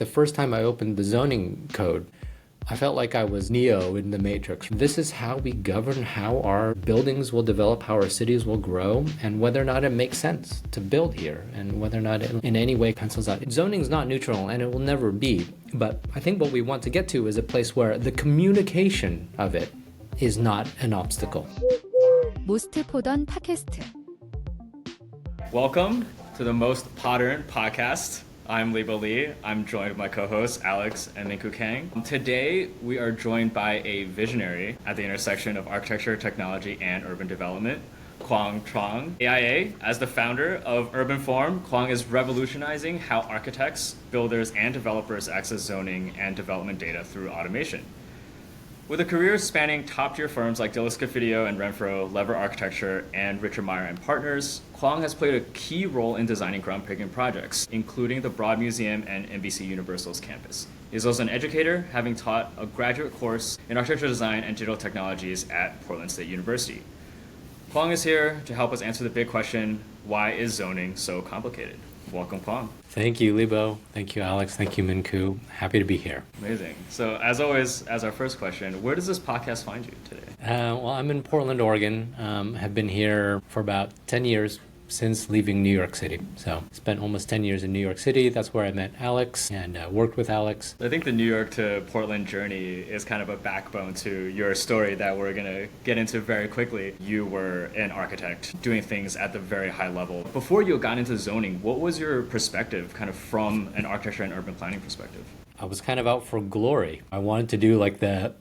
The first time I opened the zoning code, I felt like I was Neo in the Matrix. This is how we govern how our buildings will develop, how our cities will grow, and whether or not it makes sense to build here, and whether or not it in any way pencils out. Zoning is not neutral, and it will never be. But I think what we want to get to is a place where the communication of it is not an obstacle. Most Podern 팟캐스트. Welcome to the Most Podern podcast. I'm Libo Li. I'm joined with my co-hosts Alex and Minkoo Kang. Today we are joined by a visionary at the intersection of architecture, technology, and urban development, Quang Truong. AIA, as the founder of UrbanForm, Quang is revolutionizing how architects, builders, and developers access zoning and development data through automation. With a career spanning top-tier firms like Dillis Video and Renfro, Lever Architecture, and Richard Meier and Partners, Quang has played a key role in designing groundbreaking projects, including the Broad Museum and NBC Universal's campus. He is also an educator, having taught a graduate course in architectural design and digital technologies at Portland State University. Quang is here to help us answer the big question, why is zoning so complicated? Welcome, Quang. Thank you, Libo. Thank you, Alex. Thank you, Minkoo. Happy to be here. Amazing. So, as always, as our first question, where does this podcast find you today? Well, I'm in Portland, Oregon. Have been here for about 10 years since leaving New York City. So spent almost 10 years in New York City. That's where I met Alex and worked with Alex. I think the New York to Portland journey is kind of a backbone to your story that we're going to get into very quickly. You were an architect doing things at the very high level. Before you got into zoning, what was your perspective kind of from an architecture and urban planning perspective? I was kind of out for glory. I wanted to do like the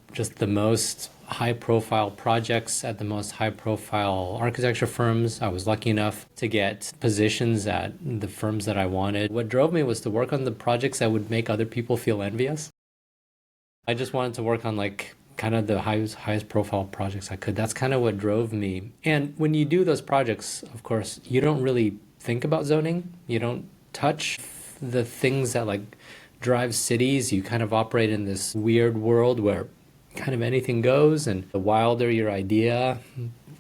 most high-profile projects at the most high-profile architecture firms. I was lucky enough to get positions at the firms that I wanted. What drove me was to work on the projects that would make other people feel envious. I just wanted to work on like kind of the highest profile projects I could. That's kind of what drove me. And when you do those projects, of course, you don't really think about zoning. You don't touch the things that like drive cities. You kind of operate in this weird world where kind of anything goes, and the wilder your idea,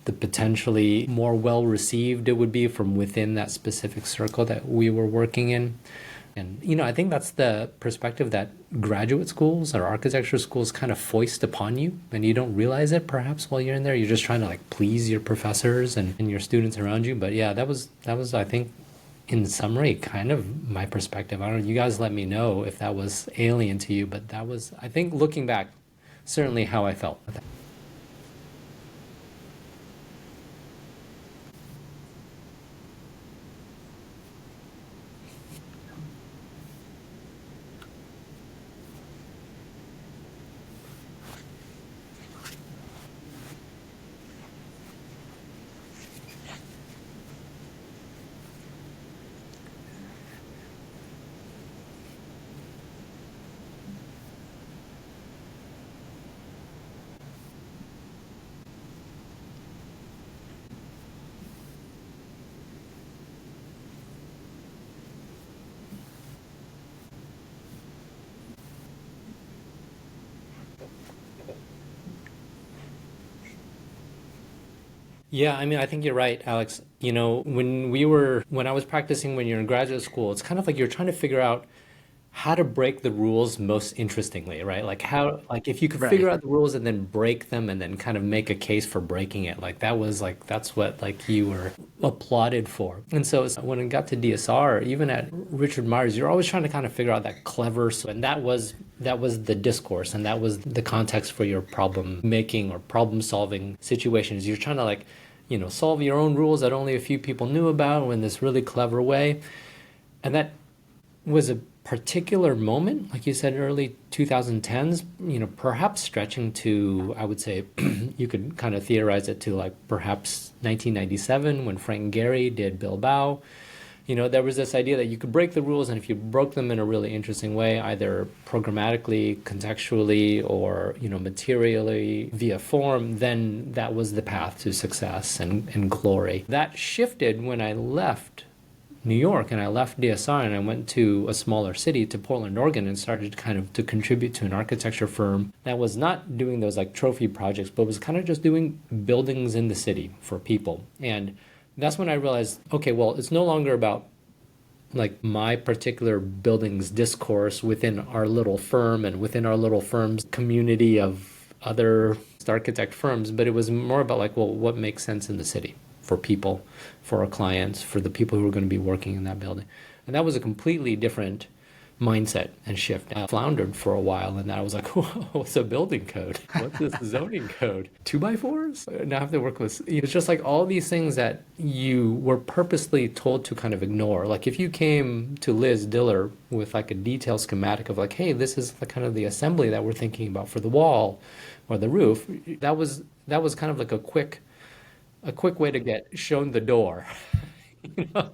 the potentially more well-received it would be from within that specific circle that we were working in. And, I think that's the perspective that graduate schools or architecture schools kind of foist upon you, and you don't realize it perhaps while you're in there. You're just trying to like please your professors and your students around you. But yeah, that was I think, in summary, kind of my perspective. I don't know, you guys let me know if that was alien to you, but that was, I think, looking back, certainly how I felt with that. Yeah, I think you're right, Alex. When I was practicing when you're in graduate school, it's kind of like you're trying to figure out how to break the rules most interestingly, right? Like if you could figure out the rules and then break them and then kind of make a case for breaking it, that's what like you were applauded for. And so when it got to DSR, even at Richard Meier's, you're always trying to kind of figure out that clever, and that was the discourse, and that was the context for your problem making or problem solving situations. You're trying to like, solve your own rules that only a few people knew about in this really clever way. And that was a particular moment, like you said, early 2010s, perhaps stretching to, I would say, you could kind of theorize it to like perhaps 1997 when Frank Gehry did Bilbao. There was this idea that you could break the rules, and if you broke them in a really interesting way, either programmatically, contextually, or, materially via form, then that was the path to success and glory. That shifted when I left New York and I left DSR and I went to a smaller city, to Portland, Oregon, and started kind of to contribute to an architecture firm that was not doing those like trophy projects, but was kind of just doing buildings in the city for people. And that's when I realized, okay, well, it's no longer about like my particular building's discourse within our little firm and within our little firm's community of other architect firms, but it was more about like, well, what makes sense in the city for people, for our clients, for the people who are going to be working in that building. And that was a completely different mindset and shift. I floundered for a while, and I was like, what's a building code? What's this zoning code? 2x4s? Now I have to work with, it's just like all these things that you were purposely told to kind of ignore. Like if you came to Liz Diller with like a detailed schematic of like, hey, this is the kind of the assembly that we're thinking about for the wall or the roof, that was kind of like a quick way to get shown the door. you know?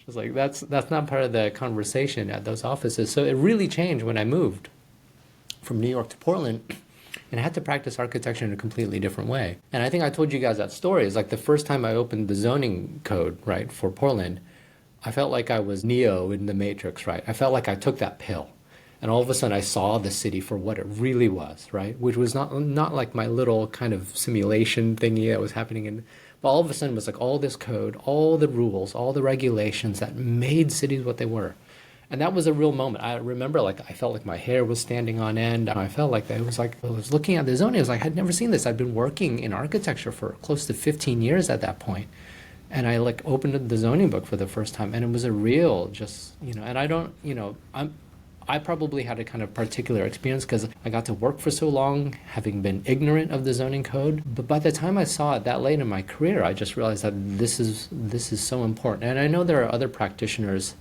It's like that's not part of the conversation at those offices. So it really changed when I moved from New York to Portland, and I had to practice architecture in a completely different way. And I think I told you guys that story. It's like the first time I opened the zoning code, right, for Portland, I felt like I was Neo in the Matrix, right? I felt like I took that pill. And all of a sudden I saw the city for what it really was, right? Which was not like my little kind of simulation thingy that was happening in. But all of a sudden it was like all this code, all the rules, all the regulations that made cities what they were. And that was a real moment. I remember like I felt like my hair was standing on end. I felt like it was like I was looking at the zoning. I was like, I'd never seen this. I'd been working in architecture for close to 15 years at that point. And I like opened the zoning book for the first time, and it was a real just, and I don't, I probably had a kind of particular experience because I got to work for so long, having been ignorant of the zoning code. But by the time I saw it that late in my career, I just realized that this is so important. And I know there are other practitioners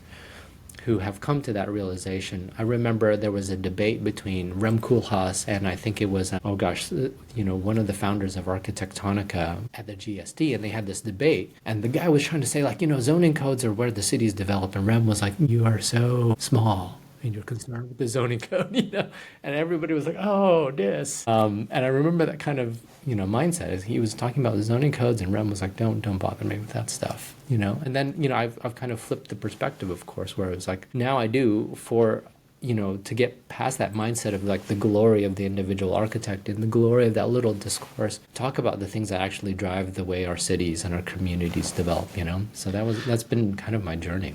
who have come to that realization. I remember there was a debate between Rem Koolhaas and I think it was, one of the founders of Architectonica at the GSD, and they had this debate. And the guy was trying to say like, zoning codes are where the cities develop. And Rem was like, you are so small. And you're concerned with the zoning code, and everybody was like, oh, this. And I remember that kind of, mindset is he was talking about the zoning codes, and Rem was like, don't bother me with that stuff, And then, I've kind of flipped the perspective, of course, where it was like, now I do for, to get past that mindset of like the glory of the individual architect and the glory of that little discourse, talk about the things that actually drive the way our cities and our communities develop, So that's been kind of my journey.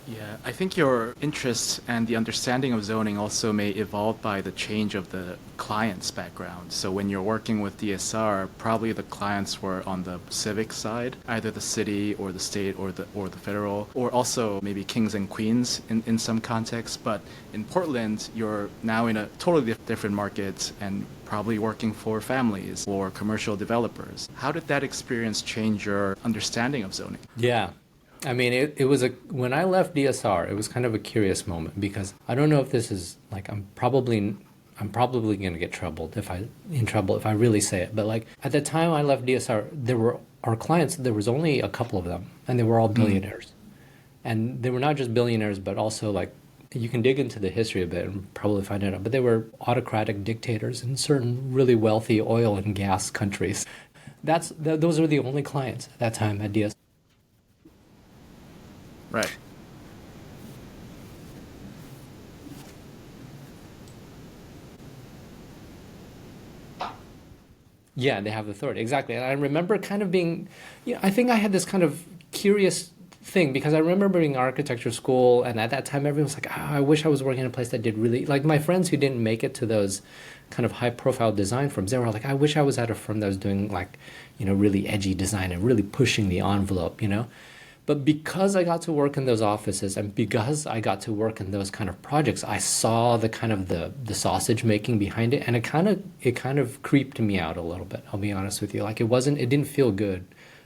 Yeah, I think your interests and the understanding of zoning also may evolve by the change of the client's background. So when you're working with DSR, probably the clients were on the civic side, either the city or the state or the federal, or also maybe kings and queens in some contexts. But in Portland, you're now in a totally different market and probably working for families or commercial developers. How did that experience change your understanding of zoning? Yeah. I mean, it was when I left DSR, it was kind of a curious moment because I don't know if this is like, I'm probably going to get in trouble if I really say it. But like at the time I left DSR, our clients, there was only a couple of them, and they were all billionaires. And they were not just billionaires, but also like, you can dig into the history a bit and probably find it out, but they were autocratic dictators in certain really wealthy oil and gas countries. Those are the only clients at that time at DSR. Right. Yeah, they have authority. Exactly. And I remember kind of being, I think I had this kind of curious thing because I remember being in architecture school, and at that time everyone was like, I wish I was working in a place that did really, like my friends who didn't make it to those kind of high profile design firms, they were like, I wish I was at a firm that was doing like, really edgy design and really pushing the envelope, But because I got to work in those offices and because I got to work in those kind of projects, I saw the kind of the sausage making behind it, and it kind of creeped me out a little bit. I'll be honest with you. Like it didn't feel good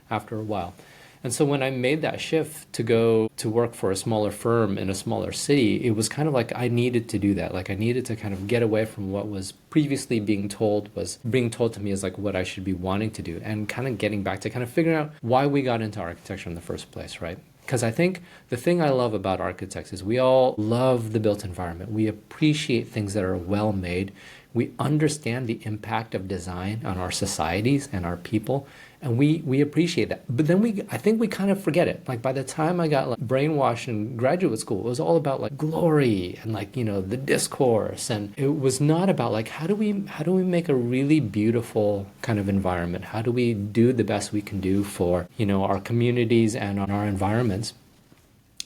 after a while. And so when I made that shift to go to work for a smaller firm in a smaller city, it was kind of like I needed to do that. Like I needed to kind of get away from what was previously being told to me as like what I should be wanting to do, and kind of getting back to kind of figuring out why we got into architecture in the first place, right? Because I think the thing I love about architects is we all love the built environment. We appreciate things that are well made. We understand the impact of design on our societies and our people, and we appreciate that. But then I think we kind of forget it. Like by the time I got like brainwashed in graduate school, it was all about like glory and like, the discourse. And it was not about like, how do we make a really beautiful kind of environment? How do we do the best we can do for, our communities and on our environments?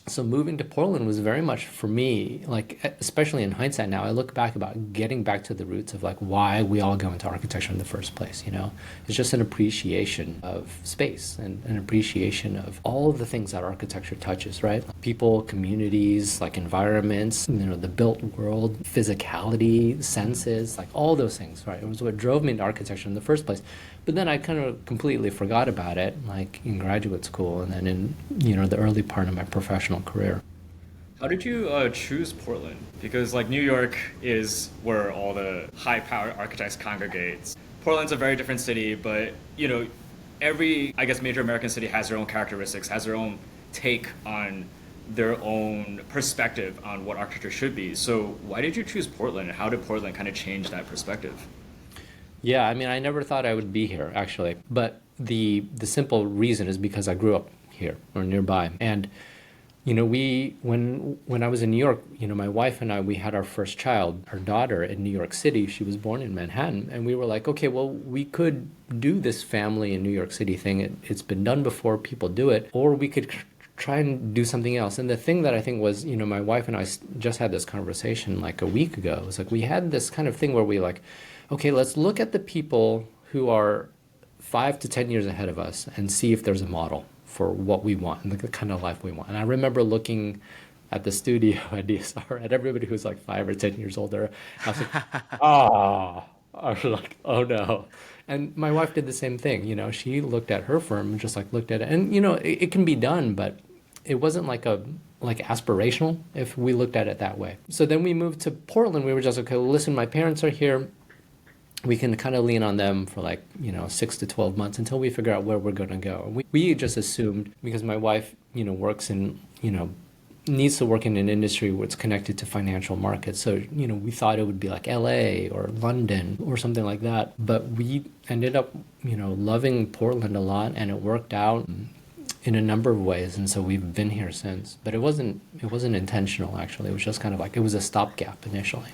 So moving to Portland was very much for me, like especially in hindsight now, I look back about getting back to the roots of like why we all go into architecture in the first place, you know? It's just an appreciation of space and an appreciation of all of the things that architecture touches, right? Like people, communities, like environments, you know, the built world, physicality, senses, like all those things, right? It was what drove me into architecture in the first place. But then I kind of completely forgot about it, like in graduate school and then in, you know, the early part of my professional career. How did you choose Portland? Because like New York is where all the high-powered architects congregate. Portland's a very different city, but you know, every I guess major American city has their own characteristics, has their own take on their own perspective on what architecture should be. So why did you choose Portland, and how did Portland kind of change that perspective? Yeah, I mean, I never thought I would be here actually, but the simple reason is because I grew up here or nearby. And you know, we when I was in New York, you know, my wife and I we had our first child, our daughter in New York City. She was born in Manhattan, and we were like, okay, well, we could do this family in New York City thing. It's been done before, people do it, or we could try and do something else. And the thing that I think was, you know, my wife and I just had this conversation like a week ago. It was like we had this kind of thing where we like, okay, let's look at the people who are 5 to 10 years ahead of us and see if there's a model for what we want and the kind of life we want. And I remember looking at the studio at DSR at everybody who's like 5 or 10 years older. I was like, ah, I was like, oh no. And my wife did the same thing. You know, she looked at her firm and just like looked at it. And you know, it can be done, but it wasn't like aspirational if we looked at it that way. So then we moved to Portland. We were just okay, well, listen, my parents are here. We can kind of lean on them for like, you know, 6 to 12 months until we figure out where we're going to go. We just assumed because my wife, you know, works in, you know, needs to work in an industry where it's connected to financial markets. So, you know, we thought it would be like LA or London or something like that. But we ended up, you know, loving Portland a lot, and it worked out in a number of ways. And so we've been here since. But it wasn't intentional, actually. It was just kind of like, it was a stopgap initially.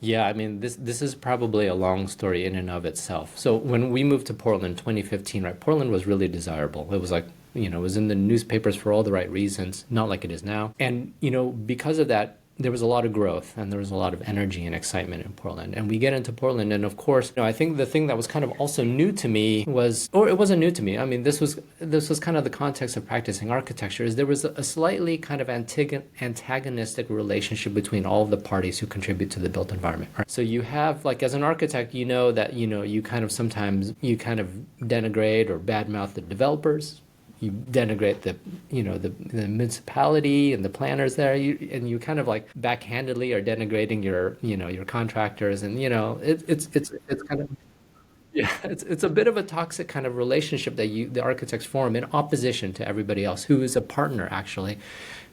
Yeah, I mean this is probably a long story in and of itself. So when we moved to Portland 2015, right, Portland was really desirable. It was like, you know, it was in the newspapers for all the right reasons, not like it is now. And, you know, because of that, there was a lot of growth and there was a lot of energy and excitement in Portland. And we get into Portland, and of course, you know, I think the thing that was kind of also new to me was, or it wasn't new to me. I mean, this was kind of the context of practicing architecture. Is there was a slightly kind of antagonistic relationship between all of the parties who contribute to the built environment. Right? So you have like as an architect, you know that you know you kind of sometimes you kind of denigrate or badmouth the developers. You denigrate the, you know, the municipality and the planners there, and you kind of like backhandedly are denigrating your, you know, your contractors, and you know, it's kind of yeah, it's a bit of a toxic kind of relationship that the architects form in opposition to everybody else who is a partner actually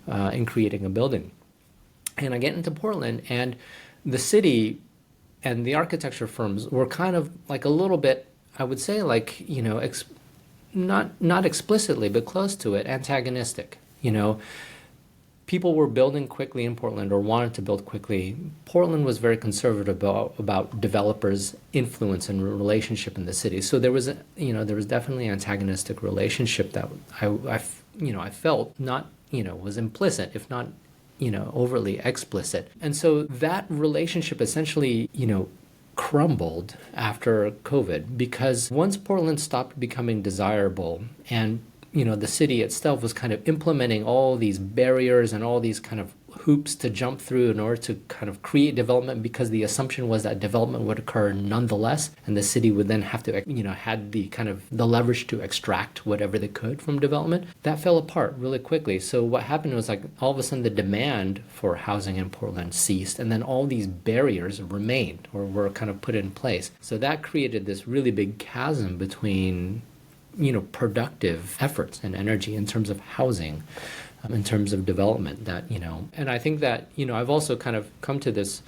in creating a building. And I get into Portland, and the city and the architecture firms were kind of like a little bit, I would say, like, you know, not explicitly, but close to it, antagonistic. You know, people were building quickly in Portland or wanted to build quickly. Portland was very conservative about developers' influence and relationship in the city. So there was, you know, there was definitely an antagonistic relationship that you know, I felt not, you know, was implicit, if not, you know, overtly explicit. And so that relationship essentially, you know, crumbled after COVID, because once Portland stopped becoming desirable and, you know, the city itself was kind of implementing all these barriers and all these kind of hoops to jump through in order to kind of create development, because the assumption was that development would occur nonetheless, and the city would then have to, you know, had the kind of the leverage to extract whatever they could from development. That fell apart really quickly. So what happened was like all of a sudden the demand for housing in Portland ceased, and then all these barriers remained or were kind of put in place. So that created this really big chasm between, you know, productive efforts and energy in terms of housing in terms of development that, and I think that, I've also kind of come to this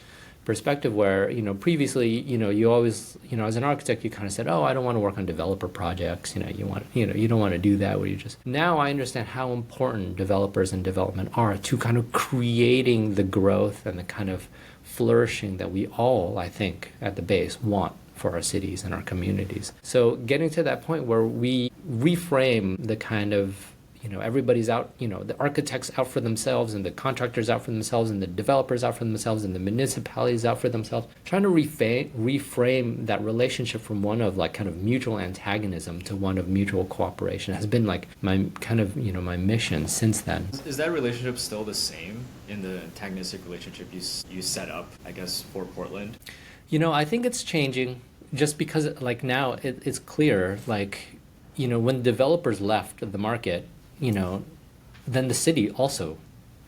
perspective where, previously, you always, as an architect, you kind of said, oh, I don't want to work on developer projects. You don't want to do that where you just, now I understand how important developers and development are to kind of creating the growth and the kind of flourishing that we all, I think, at the base want for our cities and our communities. So getting to that point where we reframe the kind of, everybody's out, the architects out for themselves and the contractors out for themselves and the developers out for themselves and the municipalities out for themselves, trying to reframe that relationship from one of like kind of mutual antagonism to one of mutual cooperation has been like my kind of, my mission since then. Is that relationship still the same in the antagonistic relationship you set up, I guess, for Portland? I think it's changing just because like now it's clear, like, when developers left the market, then the city also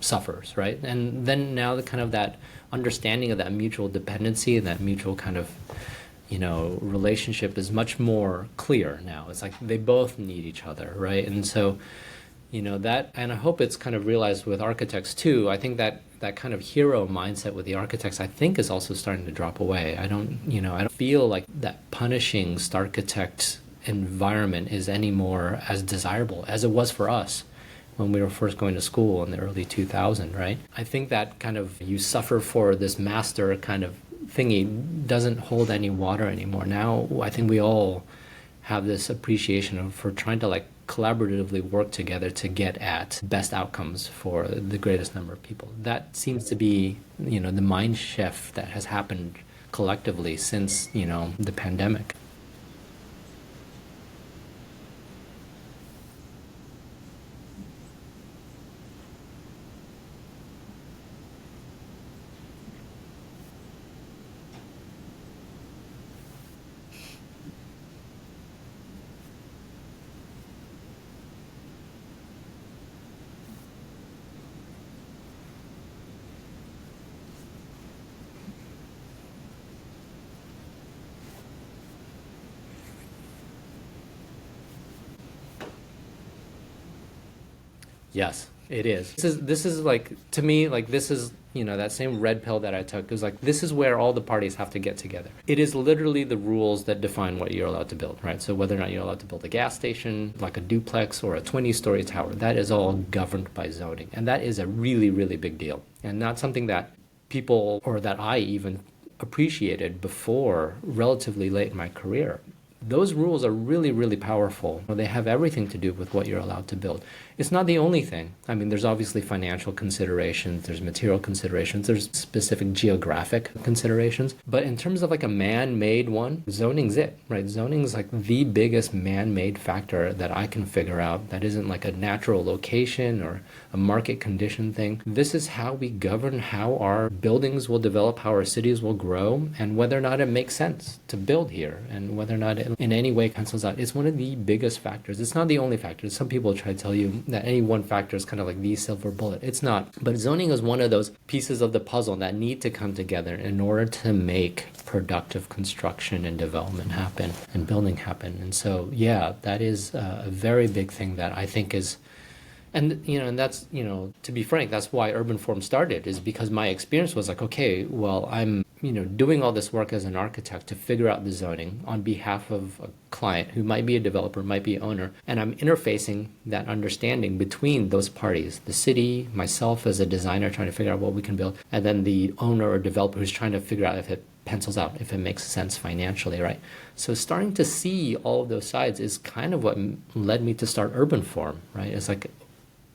suffers, right? And then now the kind of that understanding of that mutual dependency and that mutual kind of, relationship is much more clear now. It's like they both need each other, right? And so, that, and I hope it's kind of realized with architects too. I think that kind of hero mindset with the architects, I think, is also starting to drop away. I don't feel like that punishing Starchitect environment is any more as desirable as it was for us when we were first going to school in the early 2000s, right? I think that kind of you suffer for this master kind of thingy doesn't hold any water anymore. Now I think we all have this appreciation for trying to like collaboratively work together to get at best outcomes for the greatest number of people. That seems to be, the mind shift that has happened collectively since, the pandemic. Yes, it is. This is like, to me, like this is, that same red pill that I took. It was like, this is where all the parties have to get together. It is literally the rules that define what you're allowed to build, right? So whether or not you're allowed to build a gas station, like a duplex or a 20-story tower, that is all governed by zoning. And that is a really, really big deal. And not something that people, or that I even appreciated before relatively late in my career. Those rules are really, really powerful. They have everything to do with what you're allowed to build. It's not the only thing. I mean, there's obviously financial considerations, there's material considerations, there's specific geographic considerations. But in terms of like a man-made one, zoning's it, right? Zoning's like the biggest man-made factor that I can figure out that isn't like a natural location or a market condition thing. This is how we govern how our buildings will develop, how our cities will grow, and whether or not it makes sense to build here, and whether or not it in any way cancels out. It's one of the biggest factors. It's not the only factor. Some people try to tell you that any one factor is kind of like the silver bullet. It's not. But zoning is one of those pieces of the puzzle that need to come together in order to make productive construction and development happen and building happen. And so, yeah, that is a very big thing that I think is, and that's, to be frank, that's why UrbanForm started, is because my experience was like, okay, well, I'm, doing all this work as an architect to figure out the zoning on behalf of a client who might be a developer, might be an owner, and I'm interfacing that understanding between those parties, the city, myself as a designer trying to figure out what we can build, and then the owner or developer who's trying to figure out if it pencils out, if it makes sense financially, right? So starting to see all of those sides is kind of what led me to start UrbanForm, right? It's like,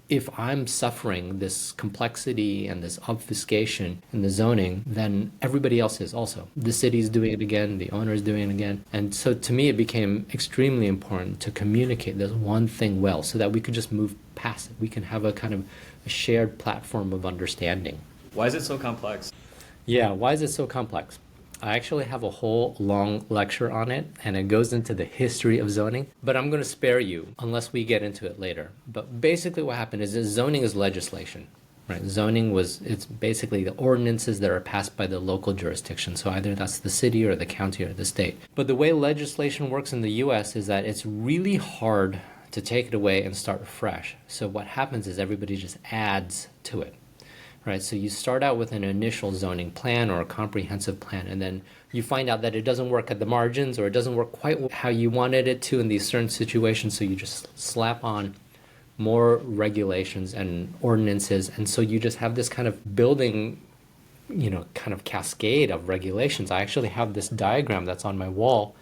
if I'm suffering this complexity and this obfuscation in the zoning, then everybody else is also. The city's doing it again, the owner's doing it again. And so to me, it became extremely important to communicate this one thing well so that we could just move past it. We can have a kind of a shared platform of understanding. Why is it so complex? Yeah, why is it so complex? I actually have a whole long lecture on it, and it goes into the history of zoning, but I'm going to spare you unless we get into it later. But basically what happened is that zoning is legislation, right? It's basically the ordinances that are passed by the local jurisdiction. So either that's the city or the county or the state. But the way legislation works in the US is that it's really hard to take it away and start fresh. So what happens is everybody just adds to it, right? So you start out with an initial zoning plan or a comprehensive plan, and then you find out that it doesn't work at the margins, or it doesn't work quite how you wanted it to in these certain situations. So you just slap on more regulations and ordinances. And so you just have this kind of building, kind of cascade of regulations. I actually have this diagram that's on my wall.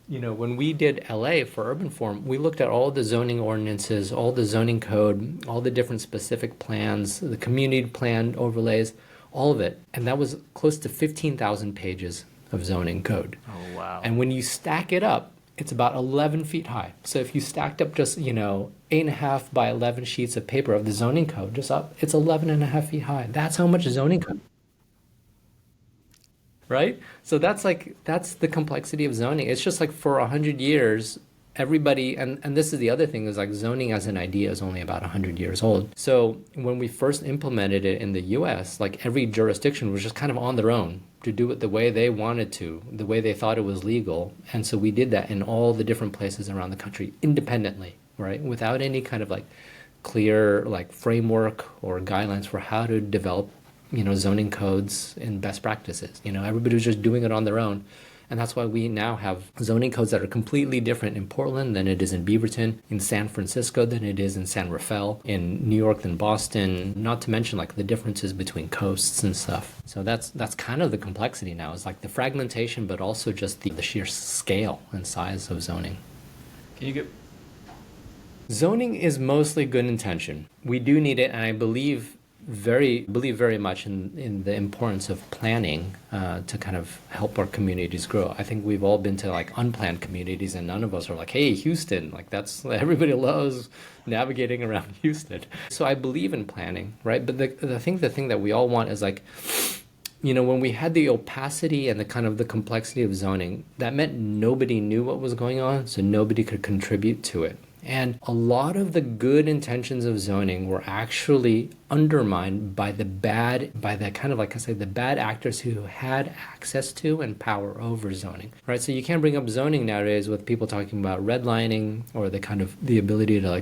When we did LA for UrbanForm, we looked at all the zoning ordinances, all the zoning code, all the different specific plans, the community plan overlays, all of it. And that was close to 15,000 pages of zoning code. Oh, wow. And when you stack it up, it's about 11 feet high. So if you stacked up just, 8.5 by 11 sheets of paper of the zoning code, just up, it's 11.5 feet high. That's how much zoning code. Right? So that's the complexity of zoning. It's just like for 100 years, everybody, and this is the other thing, is like zoning as an idea is only about 100 years old. So when we first implemented it in the US, like every jurisdiction was just kind of on their own to do it the way they wanted to, the way they thought it was legal. And so we did that in all the different places around the country independently, right? Without any kind of like clear like framework or guidelines for how to develop zoning codes and best practices. Everybody was just doing it on their own. And that's why we now have zoning codes that are completely different in Portland than it is in Beaverton, in San Francisco than it is in San Rafael, in New York than Boston, not to mention like the differences between coasts and stuff. So that's kind of the complexity now, is like the fragmentation, but also just the sheer scale and size of zoning. Can you get... Zoning is mostly good intention. We do need it, and I believe very much in the importance of planning to kind of help our communities grow. I think we've all been to like unplanned communities, and none of us are like, hey, Houston, like that's, everybody loves navigating around Houston. So I believe in planning, right? But the thing that we all want is like, when we had the opacity and the kind of the complexity of zoning, that meant nobody knew what was going on, so nobody could contribute to it. And a lot of the good intentions of zoning were actually undermined by the kind of, like I say, the bad actors who had access to and power over zoning, right? So you can't bring up zoning nowadays with people talking about redlining or the ability to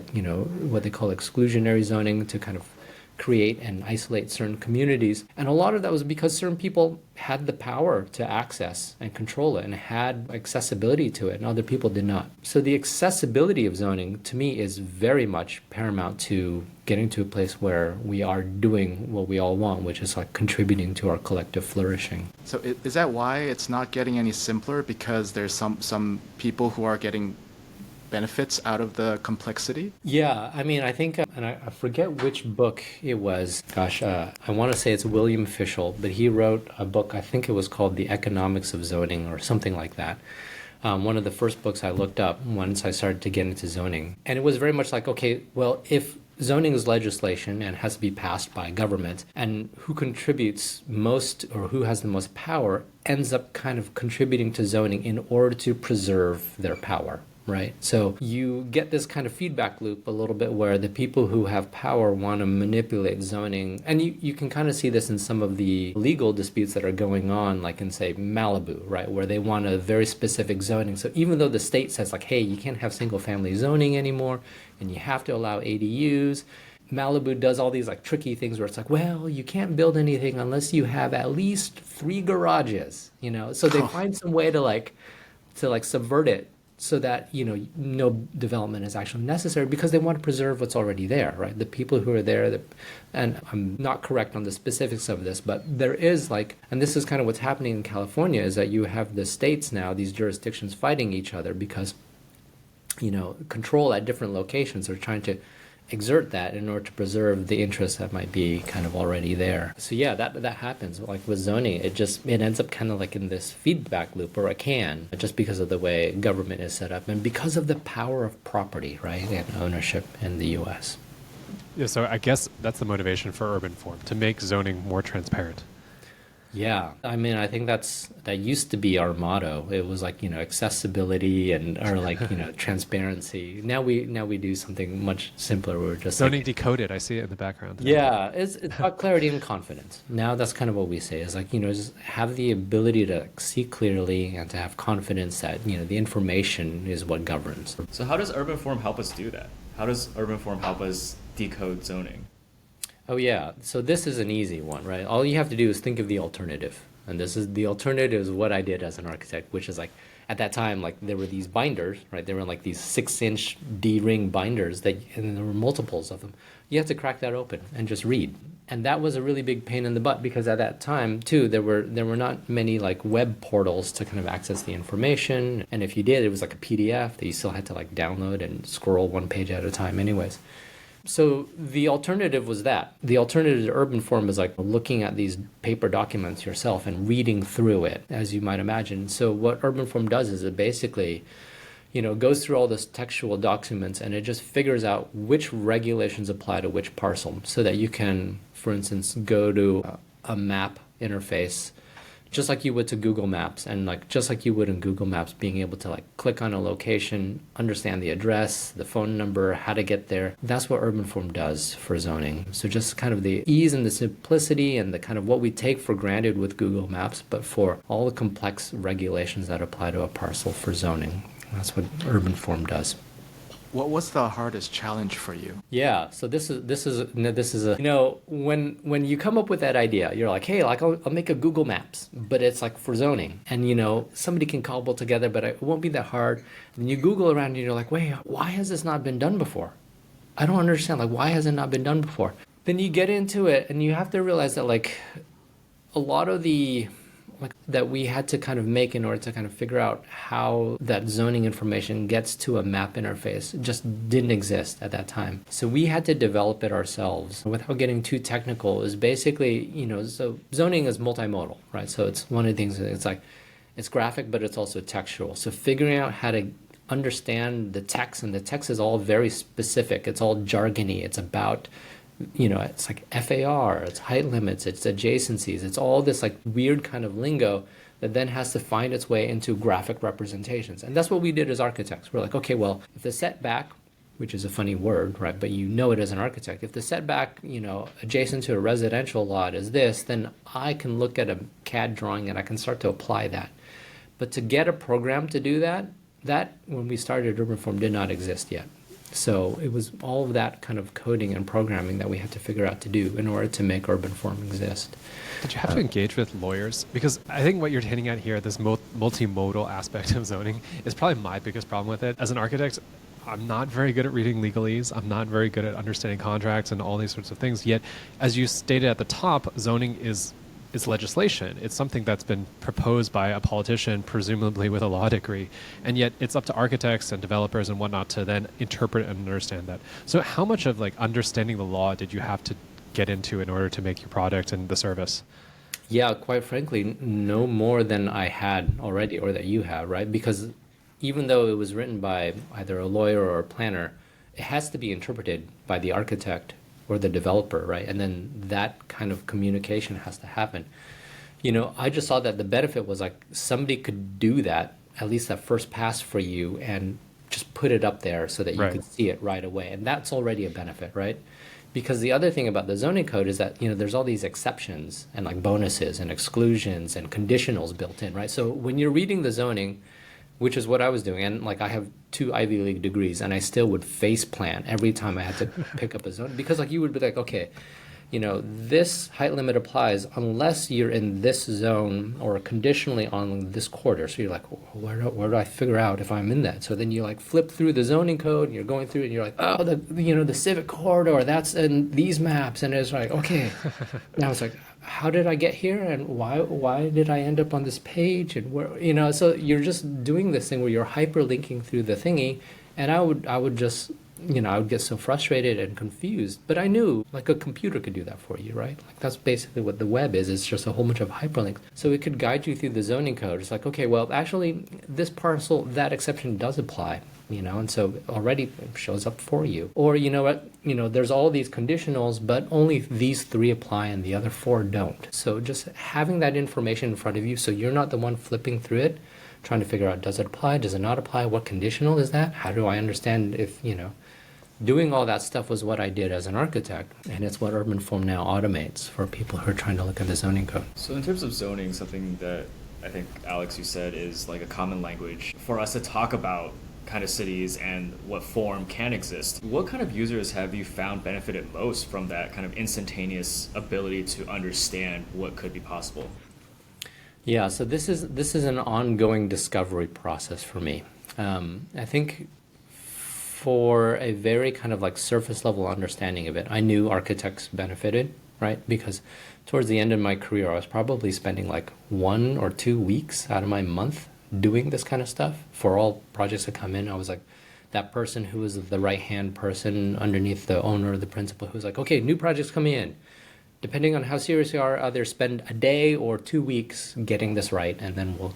what they call exclusionary zoning to kind of create and isolate certain communities. And a lot of that was because certain people had the power to access and control it and had accessibility to it, and other people did not. So the accessibility of zoning, to me, is very much paramount to getting to a place where we are doing what we all want, which is like contributing to our collective flourishing. So is that why it's not getting any simpler? Because there's some people who are getting benefits out of the complexity? Yeah, I mean, I think, and I forget which book it was. Gosh, I want to say it's William Fischel, but he wrote a book, I think it was called The Economics of Zoning or something like that. One of the first books I looked up once I started to get into zoning. And it was very much like, okay, well, if zoning is legislation and has to be passed by government, and who contributes most or who has the most power ends up kind of contributing to zoning in order to preserve their power. Right. So you get this kind of feedback loop a little bit where the people who have power want to manipulate zoning. And you can kind of see this in some of the legal disputes that are going on, like in, say, Malibu, right, where they want a very specific zoning. So even though the state says, like, hey, you can't have single family zoning anymore and you have to allow ADUs, Malibu does all these like tricky things where it's like, well, you can't build anything unless you have at least 3 garages, So they find some way to subvert it, so that, no development is actually necessary because they want to preserve what's already there, right? The people who are there, and I'm not correct on the specifics of this, but there is and this is kind of what's happening in California, is that you have the states now, these jurisdictions fighting each other because, control at different locations are trying to exert that in order to preserve the interests that might be kind of already there. So yeah, that happens. Like with zoning, it ends up kind of like in this feedback loop, or it can, just because of the way government is set up and because of the power of property, right, and ownership in the U.S. Yeah, so I guess that's the motivation for UrbanForm, to make zoning more transparent. Yeah, I mean, I think that used to be our motto. It was like, accessibility and or like, transparency. Now we do something much simpler. We're just Zoning like, Decoded. I see it in the background. yeah, it's about clarity and confidence. Now that's kind of what we say is like, just have the ability to see clearly and to have confidence that, the information is what governs. So how does UrbanForm help us do that? How does UrbanForm help us decode zoning? Oh yeah, so this is an easy one, right? All you have to do is think of the alternative. And this is the alternative is what I did as an architect, which is like at that time, like there were these binders, right? They were like these 6-inch D-ring binders and there were multiples of them. You have to crack that open and just read. And that was a really big pain in the butt because at that time too, there were not many like web portals to kind of access the information. And if you did, it was like a PDF that you still had to like download and scroll one page at a time anyways. So the alternative was that. The alternative to UrbanForm is like looking at these paper documents yourself and reading through it, as you might imagine. So what UrbanForm does is it basically, goes through all this textual documents and it just figures out which regulations apply to which parcel so that you can, for instance, go to a map interface just like you would to Google Maps and like just like you would in Google Maps, being able to like click on a location, understand the address, the phone number, how to get there. That's what UrbanForm does for zoning. So just kind of the ease and the simplicity and the kind of what we take for granted with Google Maps, but for all the complex regulations that apply to a parcel for zoning. That's what UrbanForm does. What was the hardest challenge for you? Yeah, so this is a when you come up with that idea, you're like, hey, like I'll make a Google Maps, but it's like for zoning, and somebody can cobble together, but it won't be that hard. And you Google around and you're like, wait, why has this not been done before? I don't understand. Like, why has it not been done before? Then you get into it, and you have to realize that like a lot of the that we had to kind of make in order to kind of figure out how that zoning information gets to a map interface just didn't exist at that time. So we had to develop it ourselves. Without getting too technical, is basically, so zoning is multimodal, right? So it's one of the things, it's like, it's graphic, but it's also textual. So figuring out how to understand the text, and the text is all very specific. It's all jargony. It's about it's like FAR, it's height limits, it's adjacencies, it's all this like weird kind of lingo that then has to find its way into graphic representations. And that's what we did as architects. We're like, okay, well, if the setback, which is a funny word, right, but you know it as an architect, if the setback, adjacent to a residential lot is this, then I can look at a CAD drawing and I can start to apply that. But to get a program to do that when we started UrbanForm did not exist yet. So it was all of that kind of coding and programming that we had to figure out to do in order to make UrbanForm exist. Did you have to engage with lawyers? Because I think what you're hitting at here, this multimodal aspect of zoning, is probably my biggest problem with it. As an architect, I'm not very good at reading legalese. I'm not very good at understanding contracts and all these sorts of things. Yet, as you stated at the top, zoning is legislation. It's something that's been proposed by a politician, presumably with a law degree. And yet it's up to architects and developers and whatnot to then interpret and understand that. So how much of like understanding the law did you have to get into in order to make your product and the service? Yeah, quite frankly, no more than I had already or that you have, right? Because even though it was written by either a lawyer or a planner, it has to be interpreted by the architect or the developer, right? And then that kind of communication has to happen. I just saw that the benefit was like somebody could do that, at least that first pass for you, and just put it up there so that you could see it right away. And that's already a benefit, right? Because the other thing about the zoning code is that, there's all these exceptions and like bonuses and exclusions and conditionals built in, right? So when you're reading the zoning, which is what I was doing, and like I have 2 Ivy League degrees, and I still would face plant every time I had to pick up a zone, because like you would be like, okay, this height limit applies unless you're in this zone or conditionally on this quarter. So you're like, where do I figure out if I'm in that? So then you like flip through the zoning code and you're going through it and you're like, oh, the civic corridor, that's in these maps. And it's like, okay. Now it's like, how did I get here? And why did I end up on this page? And where, so you're just doing this thing where you're hyperlinking through the thingy. And I would just I would get so frustrated and confused. But I knew like a computer could do that for you, right? Like that's basically what the web is. It's just a whole bunch of hyperlinks. So it could guide you through the zoning code. It's like, okay, well, actually, this parcel, that exception does apply. And so already it shows up for you. Or you know what, there's all these conditionals, but only these 3 apply and the other 4 don't. So just having that information in front of you, so you're not the one flipping through it, trying to figure out, does it apply, does it not apply, what conditional is that, how do I understand if, doing all that stuff was what I did as an architect, and it's what UrbanForm now automates for people who are trying to look at the zoning code. So in terms of zoning, something that I think, Alex, you said is like a common language for us to talk about kind of cities and what form can exist. What kind of users have you found benefited most from that kind of instantaneous ability to understand what could be possible? Yeah, so this is an ongoing discovery process for me. I think for a very kind of like surface level understanding of it, I knew architects benefited, right? Because towards the end of my career, I was probably spending like 1 or 2 weeks out of my month doing this kind of stuff for all projects that come in. I was like that person who was the right-hand person underneath the owner or the principal who's like, okay, new projects coming in. Depending on how serious you are, either spend a day or 2 weeks getting this right, and then we'll,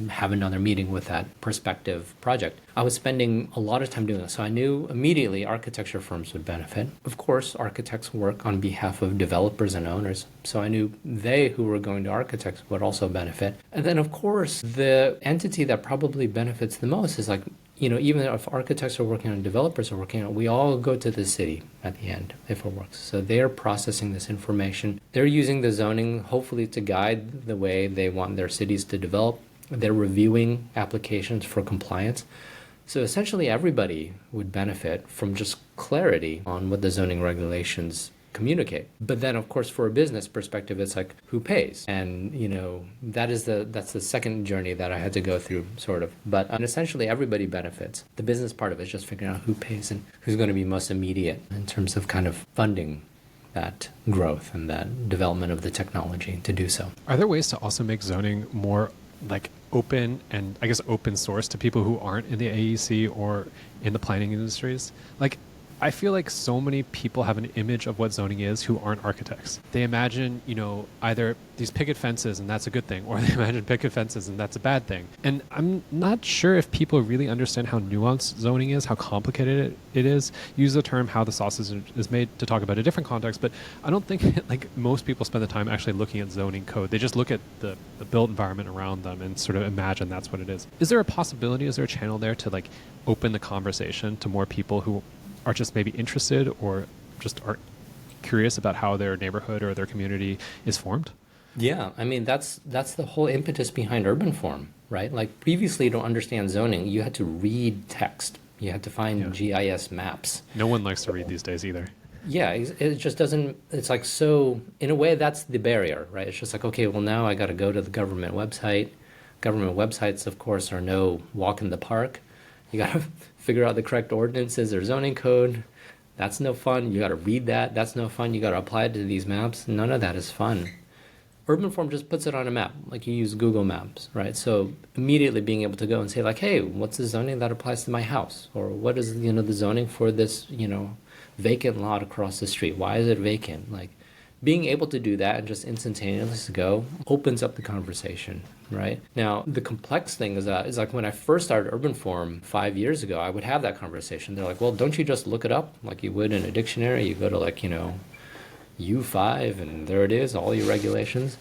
have another meeting with that prospective project. I was spending a lot of time doing this, so I knew immediately architecture firms would benefit. Of course, architects work on behalf of developers and owners, so I knew they who were going to architects would also benefit. And then, of course, the entity that probably benefits the most is like, even if architects are working on, developers are working on, we all go to the city at the end if it works. So they're processing this information. They're using the zoning, hopefully, to guide the way they want their cities to develop. They're reviewing applications for compliance. So essentially, everybody would benefit from just clarity on what the zoning regulations communicate. But then, of course, for a business perspective, it's like, who pays? And, that's the second journey that I had to go through, sort of. But essentially, everybody benefits. The business part of it is just figuring out who pays and who's going to be most immediate in terms of kind of funding that growth and that development of the technology to do so. Are there ways to also make zoning more like open and I guess open source to people who aren't in the AEC or in the planning industries? Like, I feel like so many people have an image of what zoning is who aren't architects. They imagine, either these picket fences and that's a good thing, or they imagine picket fences and that's a bad thing. And I'm not sure if people really understand how nuanced zoning is, how complicated it is. Use the term how the sausage is made to talk about a different context, but I don't think like most people spend the time actually looking at zoning code. They just look at the built environment around them and sort of imagine that's what it is. Is there a possibility, is there a channel there to like open the conversation to more people who are just maybe interested or just are curious about how their neighborhood or their community is formed? Yeah, I mean, that's the whole impetus behind UrbanForm, right? Like previously to understand zoning, you had to read text. You had to find GIS maps. No one likes to read these days either. Yeah, it just doesn't, it's like, so in a way that's the barrier, right? It's just like, okay, well now I got to go to the government website. Government websites, of course, are no walk in the park. You got to figure out the correct ordinances or zoning code. That's no fun. You got to read that. That's no fun. You got to apply it to these maps. None of that is fun. UrbanForm just puts it on a map, like you use Google Maps, right? So immediately being able to go and say like, hey, what's the zoning that applies to my house? Or what is, the zoning for this, vacant lot across the street? Why is it vacant? Like being able to do that and just instantaneously go opens up the conversation, right? Now, the complex thing is like when I first started UrbanForm 5 years ago, I would have that conversation. They're like, well, don't you just look it up like you would in a dictionary? You go to like, U5 and there it is, all your regulations.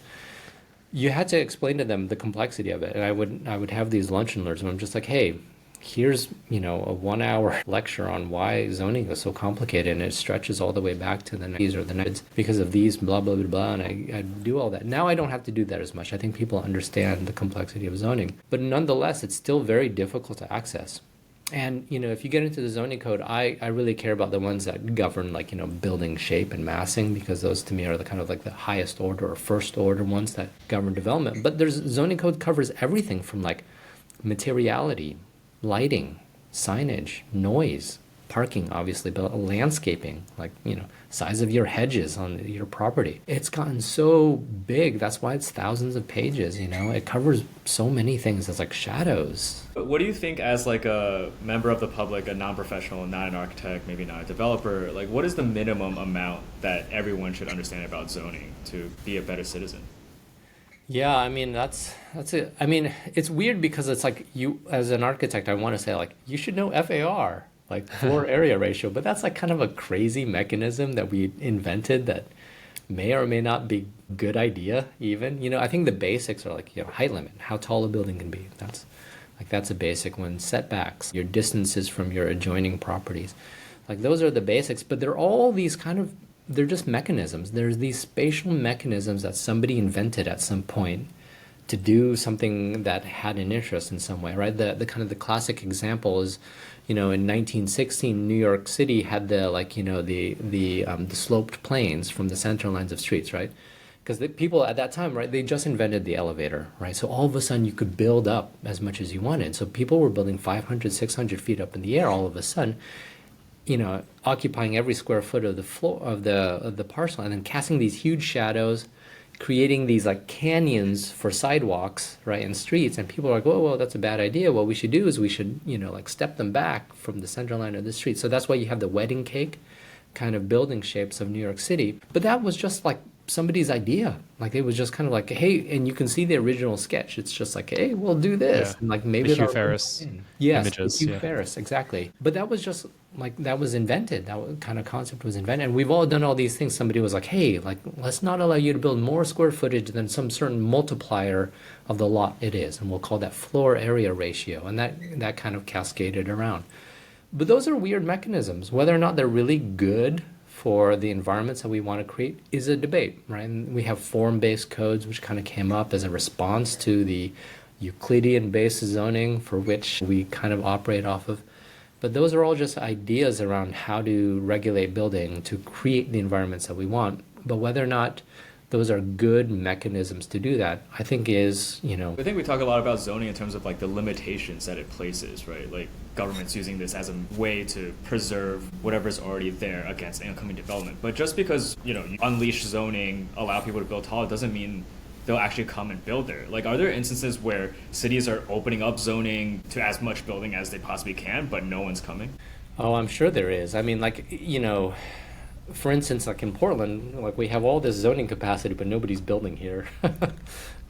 You had to explain to them the complexity of it. And I would have these lunch and learns where I'm just like, hey, here's, a 1 hour lecture on why zoning is so complicated and it stretches all the way back to the 90s or the 90s because of these blah, blah, blah, blah. And I do all that. Now I don't have to do that as much. I think people understand the complexity of zoning. But nonetheless, it's still very difficult to access. And, if you get into the zoning code, I really care about the ones that govern like, building shape and massing, because those to me are the kind of like the highest order or first order ones that govern development. But there's zoning code covers everything from like materiality, lighting, signage, noise, parking, obviously, but landscaping, like, size of your hedges on your property. It's gotten so big. That's why it's thousands of pages, It covers so many things as like shadows. What do you think as like a member of the public, a non-professional, not an architect, maybe not a developer, like what is the minimum amount that everyone should understand about zoning to be a better citizen? Yeah, I mean that's it. I mean, it's weird because it's like you as an architect, I want to say like you should know FAR, like floor area ratio, but that's like kind of a crazy mechanism that we invented that may or may not be good idea even. I think the basics are like, height limit, how tall a building can be. That's a basic one. Setbacks, your distances from your adjoining properties. Like those are the basics, but they're all these they're just mechanisms. There's these spatial mechanisms that somebody invented at some point to do something that had an interest in some way, right? The kind of the classic example is, in 1916, New York City had the sloped planes from the center lines of streets, right? Because the people at that time, right, they just invented the elevator, right? So all of a sudden you could build up as much as you wanted. So people were building 500, 600 feet up in the air all of a sudden, occupying every square foot of the floor of the parcel, and then casting these huge shadows, creating these like canyons for sidewalks, right, and streets. And people are like, "Whoa, that's a bad idea. What we should do is we should, like step them back from the center line of the street." So that's why you have the wedding cake kind of building shapes of New York City. But that was just like somebody's idea. Like it was just kind of like, hey, and you can see the original sketch. It's just like, hey, we'll do this. Yeah. And like maybe The Hugh Ferris images. The Hugh Ferris, exactly. But that was just like, that was invented. Kind of concept was invented. And we've all done all these things. Somebody was like, hey, like, let's not allow you to build more square footage than some certain multiplier of the lot it is. And we'll call that floor area ratio. And that kind of cascaded around. But those are weird mechanisms. Whether or not they're really good for the environments that we want to create is a debate, right? And we have form-based codes, which kind of came up as a response to the Euclidean-based zoning for which we kind of operate off of. But those are all just ideas around how to regulate building to create the environments that we want. But whether or not those are good mechanisms to do that, I think is, I think we talk a lot about zoning in terms of like the limitations that it places, right? Like government's using this as a way to preserve whatever's already there against incoming development. But just because, you unleash zoning, allow people to build tall, it doesn't mean they'll actually come and build there. Like, are there instances where cities are opening up zoning to as much building as they possibly can, but no one's coming? Oh, I'm sure there is. I mean, like, for instance, like in Portland, like we have all this zoning capacity, but nobody's building here.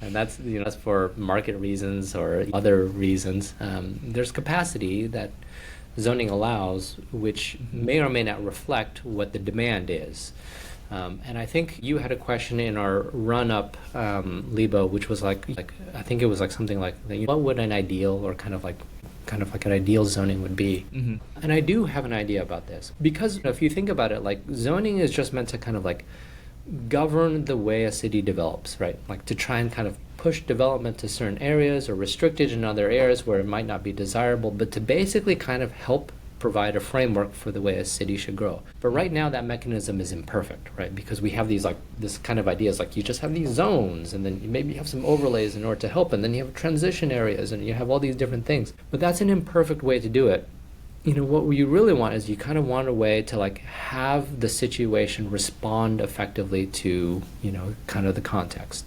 And that's, that's for market reasons or other reasons. There's capacity that zoning allows, which may or may not reflect what the demand is. And I think you had a question in our run-up, Libo, which was like I think it was like something like, what would an ideal or kind of like an ideal zoning would be. Mm-hmm. And I do have an idea about this because if you think about it, like zoning is just meant to kind of like govern the way a city develops, right? Like to try and kind of push development to certain areas or restrict it in other areas where it might not be desirable, but to basically kind of help provide a framework for the way a city should grow. But right now that mechanism is imperfect, right? Because we have these like this kind of ideas, like you just have these zones and then maybe you have some overlays in order to help, and then you have transition areas and you have all these different things. But that's an imperfect way to do it. What you really want is you kind of want a way to like have the situation respond effectively to, kind of the context.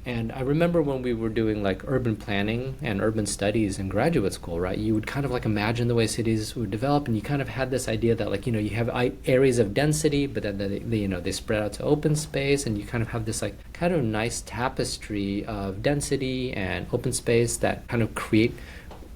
And I remember when we were doing like urban planning and urban studies in graduate school, right? You would kind of like imagine the way cities would develop, and you kind of had this idea that like, you have areas of density, but then they spread out to open space, and you kind of have this like kind of nice tapestry of density and open space that kind of create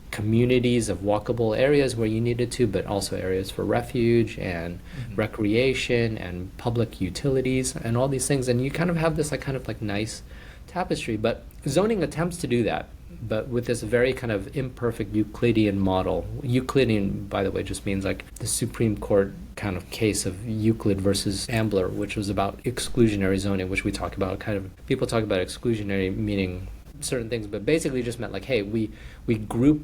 communities of walkable areas where you needed to, but also areas for refuge and recreation and public utilities and all these things. And you kind of have this like kind of like nice tapestry, but zoning attempts to do that, but with this very kind of imperfect Euclidean model. Euclidean, by the way, just means like the Supreme Court kind of case of Euclid versus Ambler, which was about exclusionary zoning, which we talk about people talk about exclusionary meaning certain things, but basically just meant like, hey, we group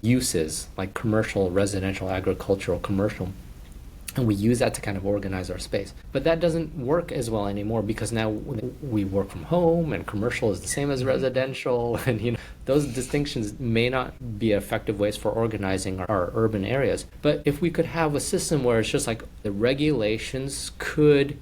uses like commercial, residential, agricultural, commercial, and we use that to kind of organize our space. But that doesn't work as well anymore because now we work from home and commercial is the same as residential, and those distinctions may not be effective ways for organizing our urban areas. But if we could have a system where it's just like the regulations could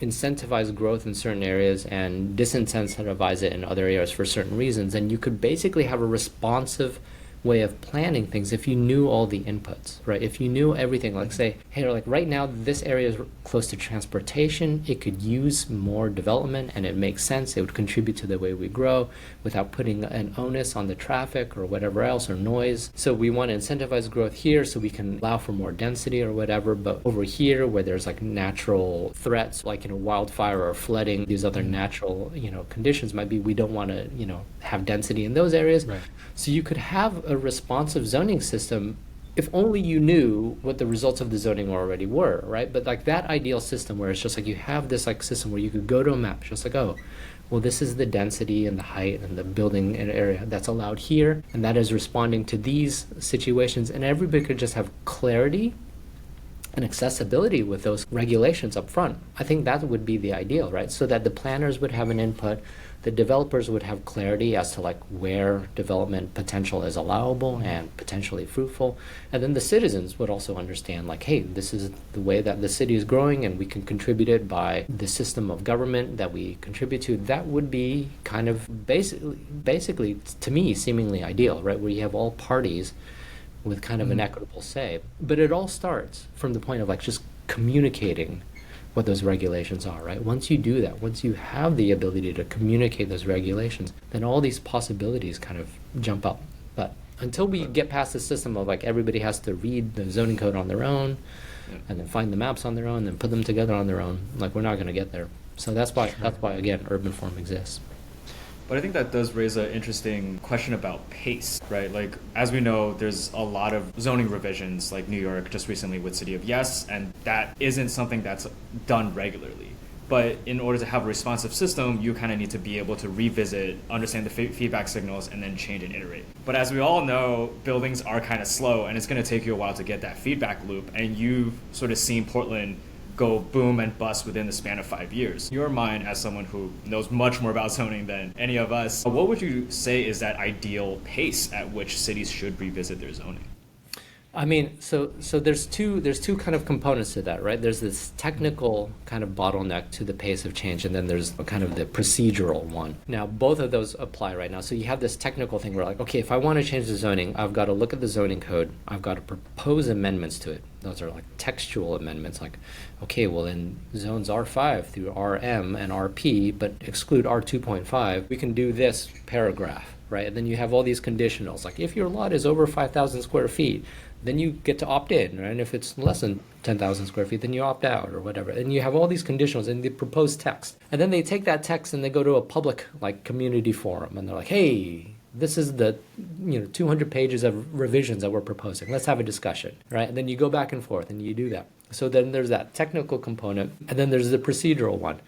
incentivize growth in certain areas and disincentivize it in other areas for certain reasons, then you could basically have a responsive way of planning things if you knew all the inputs, right? If you knew everything, like say, hey, like right now this area is close to transportation, it could use more development and it makes sense, it would contribute to the way we grow without putting an onus on the traffic or whatever else or noise. So we want to incentivize growth here so we can allow for more density or whatever, but over here where there's like natural threats like, wildfire or flooding, these other natural, conditions might be, we don't want to, have density in those areas. Right. So you could have a responsive zoning system if only you knew what the results of the zoning already were, right? But like that ideal system where it's just like you have this like system where you could go to a map, just like, oh, well, this is the density and the height and the building and area that's allowed here, and that is responding to these situations, and everybody could just have clarity and accessibility with those regulations up front. I think that would be the ideal, right? So that the planners would have an input, the developers would have clarity as to like where development potential is allowable and potentially fruitful, and then the citizens would also understand like, hey, this is the way that the city is growing and we can contribute it by the system of government that we contribute to. That would be kind of basically to me seemingly ideal, right? Where you have all parties with kind of an equitable say. But it all starts from the point of like just communicating what those regulations are, right? Once you do that, once you have the ability to communicate those regulations, then all these possibilities kind of jump up. But until we get past the system of like everybody has to read the zoning code on their own and then find the maps on their own and put them together on their own, like we're not going to get there. So that's why again UrbanForm exists. But I think that does raise an interesting question about pace, right? Like, as we know, there's a lot of zoning revisions, like New York just recently with City of Yes, and that isn't something that's done regularly. But in order to have a responsive system, you kind of need to be able to revisit, understand the feedback signals, and then change and iterate. But as we all know, buildings are kind of slow, and it's going to take you a while to get that feedback loop. And you've sort of seen Portland go boom and bust within the span of 5 years. In your mind, as someone who knows much more about zoning than any of us, what would you say is that ideal pace at which cities should revisit their zoning? I mean, so there's two kind of components to that, right? There's this technical kind of bottleneck to the pace of change, and then there's kind of the procedural one. Now, both of those apply right now. So you have this technical thing where like, okay, if I want to change the zoning, I've got to look at the zoning code, I've got to propose amendments to it. Those are like textual amendments, like, okay, well in zones R5 through RM and RP, but exclude R2.5, we can do this paragraph, right? And then you have all these conditionals, like if your lot is over 5,000 square feet, then you get to opt in, right? And if it's less than 10,000 square feet, then you opt out or whatever. And you have all these conditionals in the proposed text. And then they take that text and they go to a public like community forum and they're like, hey, this is the 200 pages of revisions that we're proposing. Let's have a discussion, right? And then you go back and forth and you do that. So then there's that technical component and then there's the procedural one.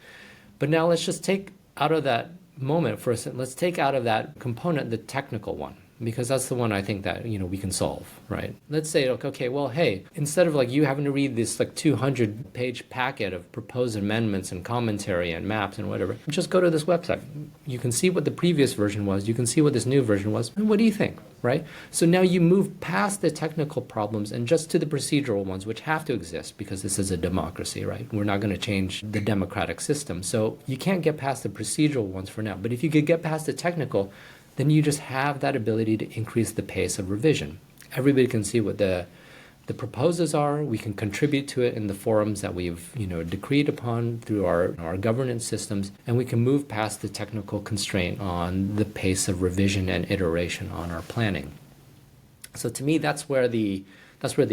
But now let's just take out of that moment for a second, let's take out of that component the technical one, because that's the one I think that we can solve, right? Let's say, okay, well, hey, instead of like you having to read this like 200-page packet of proposed amendments and commentary and maps and whatever, just go to this website. You can see what the previous version was, you can see what this new version was, and what do you think, right? So now you move past the technical problems and just to the procedural ones, which have to exist because this is a democracy, right? We're not going to change the democratic system. So you can't get past the procedural ones for now. But if you could get past the technical, then you just have that ability to increase the pace of revision. Everybody can see what the proposals are. We can contribute to it in the forums that we've decreed upon through our governance systems, and we can move past the technical constraint on the pace of revision and iteration on our planning. So to me, that's where the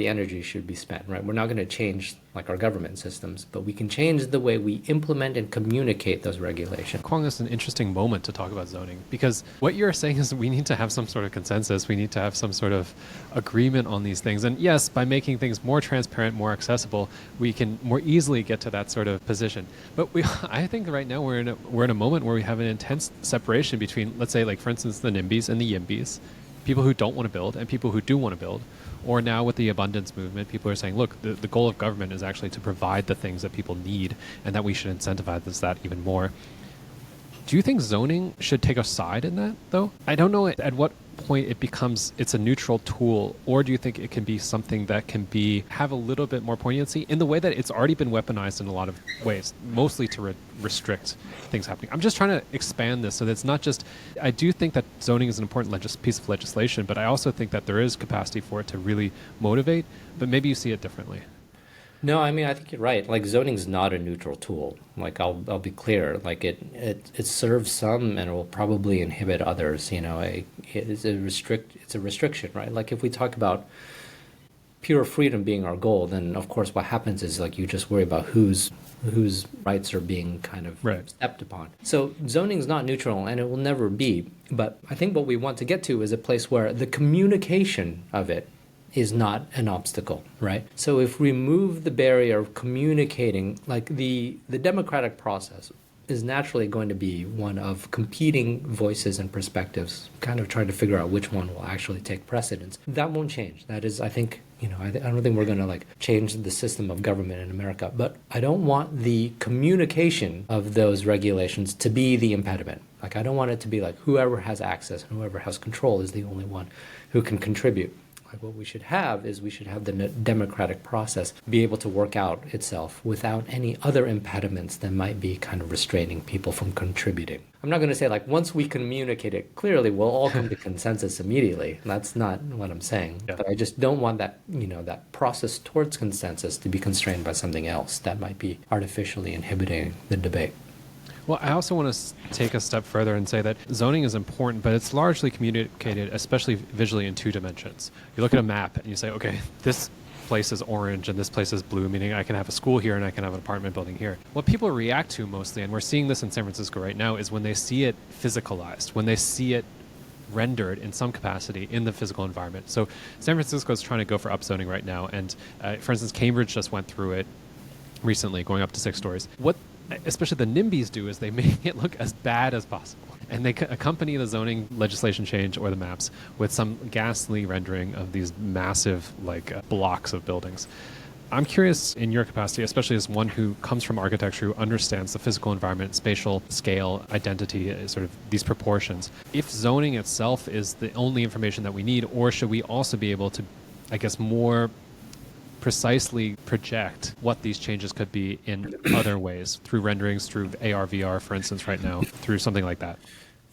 energy should be spent, right? We're not going to change like our government systems, but we can change the way we implement and communicate those regulations. Quang, is an interesting moment to talk about zoning, because what you're saying is we need to have some sort of consensus. We need to have some sort of agreement on these things. And yes, by making things more transparent, more accessible, we can more easily get to that sort of position. But I think right now we're in a moment where we have an intense separation between, let's say, like for instance, the NIMBYs and the YIMBYs, people who don't want to build and people who do want to build. Or now with the abundance movement, people are saying, look, the goal of government is actually to provide the things that people need and that we should incentivize that even more. Do Do you think zoning should take a side in that, though? I don't know at what point it's a neutral tool, or do you think it can be something that can have a little bit more poignancy in the way that it's already been weaponized in a lot of ways, mostly to restrict things happening? I'm just trying to expand this so that it's not just, I do think that zoning is an important piece of legislation, but I also think that there is capacity for it to really motivate, but maybe you see it differently. No, I mean, I think you're right. Like zoning's not a neutral tool. Like I'll be clear. Like it serves some and it will probably inhibit others. It's a restriction, right? Like if we talk about pure freedom being our goal, then of course what happens is like you just worry about whose rights are being kind of stepped upon. So zoning's not neutral and it will never be. But I think what we want to get to is a place where the communication of it is not an obstacle, right? So if we remove the barrier of communicating, like the democratic process is naturally going to be one of competing voices and perspectives, kind of trying to figure out which one will actually take precedence. That won't change. That is, I think, I don't think we're going to like change the system of government in America, but I don't want the communication of those regulations to be the impediment. Like I don't want it to be like whoever has access and whoever has control is the only one who can contribute. What we should have the democratic process be able to work out itself without any other impediments that might be kind of restraining people from contributing. I'm not going to say like once we communicate it clearly, we'll all come to consensus immediately. That's not what I'm saying. Yeah. But I just don't want that, that process towards consensus to be constrained by something else that might be artificially inhibiting the debate. Well, I also want to take a step further and say that zoning is important, but it's largely communicated, especially visually, in two dimensions. You look at a map and you say, okay, this place is orange and this place is blue, meaning I can have a school here and I can have an apartment building here. What people react to mostly, and we're seeing this in San Francisco right now, is when they see it physicalized, when they see it rendered in some capacity in the physical environment. So San Francisco is trying to go for upzoning right now. And for instance, Cambridge just went through it recently, going up to 6 stories. What especially the NIMBYs do is they make it look as bad as possible. And they accompany the zoning legislation change or the maps with some ghastly rendering of these massive blocks of buildings. I'm curious in your capacity, especially as one who comes from architecture, who understands the physical environment, spatial scale, identity, sort of these proportions. If zoning itself is the only information that we need, or should we also be able to, I guess, more precisely project what these changes could be in other ways, through renderings, through AR, VR, for instance, right now, through something like that?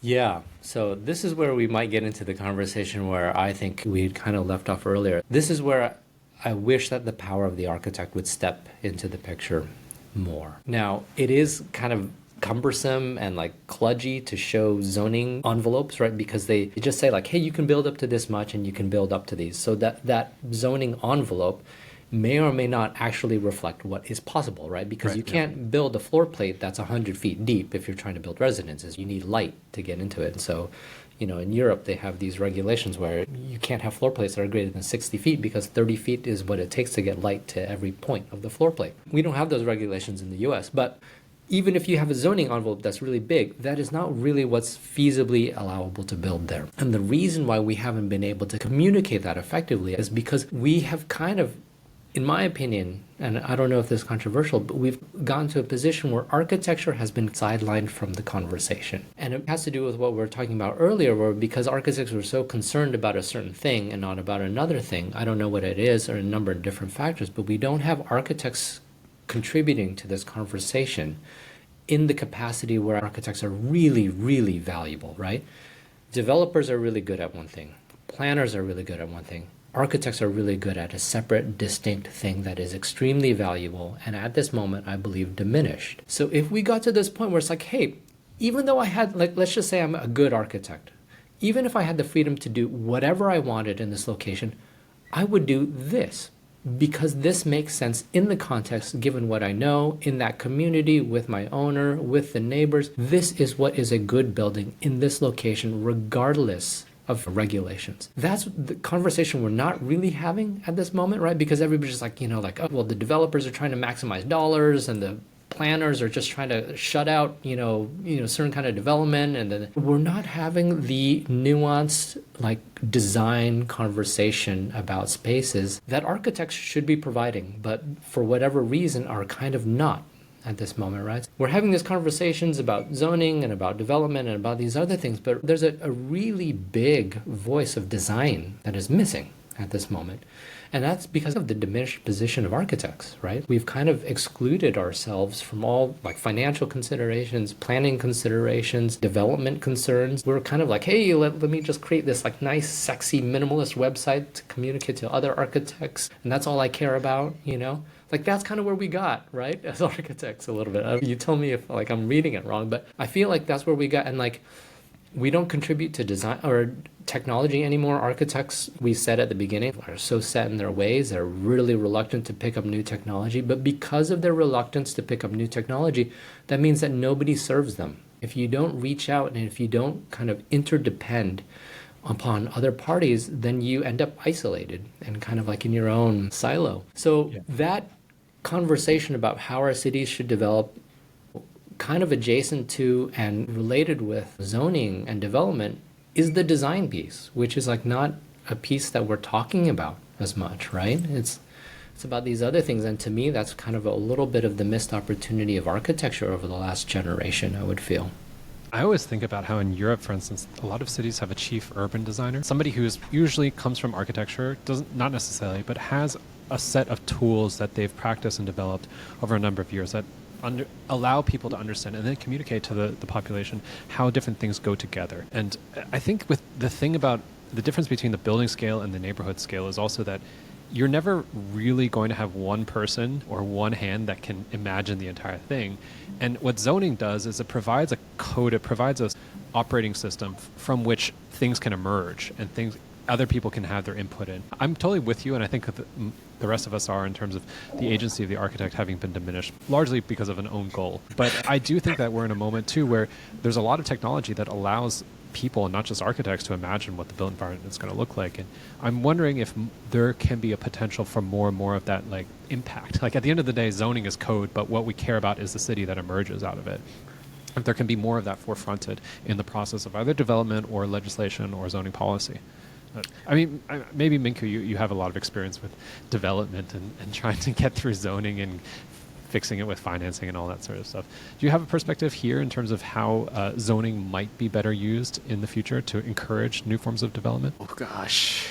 Yeah, so this is where we might get into the conversation where I think we had kind of left off earlier. This is where I wish that the power of the architect would step into the picture more. Now, it is kind of cumbersome and like kludgy to show zoning envelopes, right? Because they just say like, hey, you can build up to this much and you can build up to these. So that zoning envelope may or may not actually reflect what is possible, right? Because you can't build a floor plate that's 100 feet deep if you're trying to build residences. You need light to get into it. And so, in Europe, they have these regulations where you can't have floor plates that are greater than 60 feet because 30 feet is what it takes to get light to every point of the floor plate. We don't have those regulations in the US, but even if you have a zoning envelope that's really big, that is not really what's feasibly allowable to build there. And the reason why we haven't been able to communicate that effectively is because we have kind of, in my opinion, and I don't know if this is controversial, but we've gone to a position where architecture has been sidelined from the conversation. And it has to do with what we were talking about earlier, where because architects were so concerned about a certain thing and not about another thing, I don't know what it is, or a number of different factors, but we don't have architects contributing to this conversation in the capacity where architects are really, really valuable, right? Developers are really good at one thing. Planners are really good at one thing. Architects are really good at a separate, distinct thing that is extremely valuable and at this moment, I believe, diminished. So if we got to this point where it's like, hey, even though I had, let's just say I'm a good architect, even if I had the freedom to do whatever I wanted in this location, I would do this because this makes sense in the context, given what I know, in that community, with my owner, with the neighbors. This is what is a good building in this location, regardless of regulations. That's the conversation we're not really having at this moment, right? Because everybody's just like, oh, well, the developers are trying to maximize dollars and the planners are just trying to shut out, certain kind of development. And then we're not having the nuanced, design conversation about spaces that architects should be providing, but for whatever reason are kind of not. at this moment, right? We're having these conversations about zoning and about development and about these other things, but there's a really big voice of design that is missing at this moment. And that's because of the diminished position of architects, right? We've kind of excluded ourselves from all like financial considerations, planning considerations, development concerns. We're kind of like, hey, let me just create this like nice, sexy, minimalist website to communicate to other architects. And that's all I care about, you know? Like that's kind of where we got, right? As architects a little bit. You tell me if like I'm reading it wrong, but I feel like that's where we got. And like, we don't contribute to design or technology anymore. Architects, we said at the beginning, are so set in their ways. They're really reluctant to pick up new technology. But because of their reluctance to pick up new technology, that means that nobody serves them. If you don't reach out and if you don't kind of interdepend upon other parties, then you end up isolated and kind of like in your own silo. So that conversation about how our cities should develop, kind of adjacent to and related with zoning and development, is the design piece, which is like not a piece that we're talking about as much, right? It's about these other things. And to me, that's kind of a little bit of the missed opportunity of architecture over the last generation, I would feel. I always think about how in Europe, for instance, a lot of cities have a chief urban designer, somebody who usually comes from architecture, not necessarily, but has a set of tools that they've practiced and developed over a number of years that allow people to understand and then communicate to the population how different things go together. And I think with the thing about the difference between the building scale and the neighborhood scale is also that you're never really going to have one person or one hand that can imagine the entire thing. And what zoning does is it provides a code, it provides a operating system from which things can emerge and other people can have their input in. I'm totally with you, and I think the rest of us are in terms of the agency of the architect having been diminished, largely because of an own goal. But I do think that we're in a moment, too, where there's a lot of technology that allows people, and not just architects, to imagine what the built environment is going to look like. And I'm wondering if there can be a potential for more and more of that like impact. Like at the end of the day, zoning is code, but what we care about is the city that emerges out of it. If there can be more of that forefronted in the process of either development or legislation or zoning policy. I mean, maybe Minkoo, you have a lot of experience with development and trying to get through zoning and fixing it with financing and all that sort of stuff. Do you have a perspective here in terms of how zoning might be better used in the future to encourage new forms of development? Oh gosh,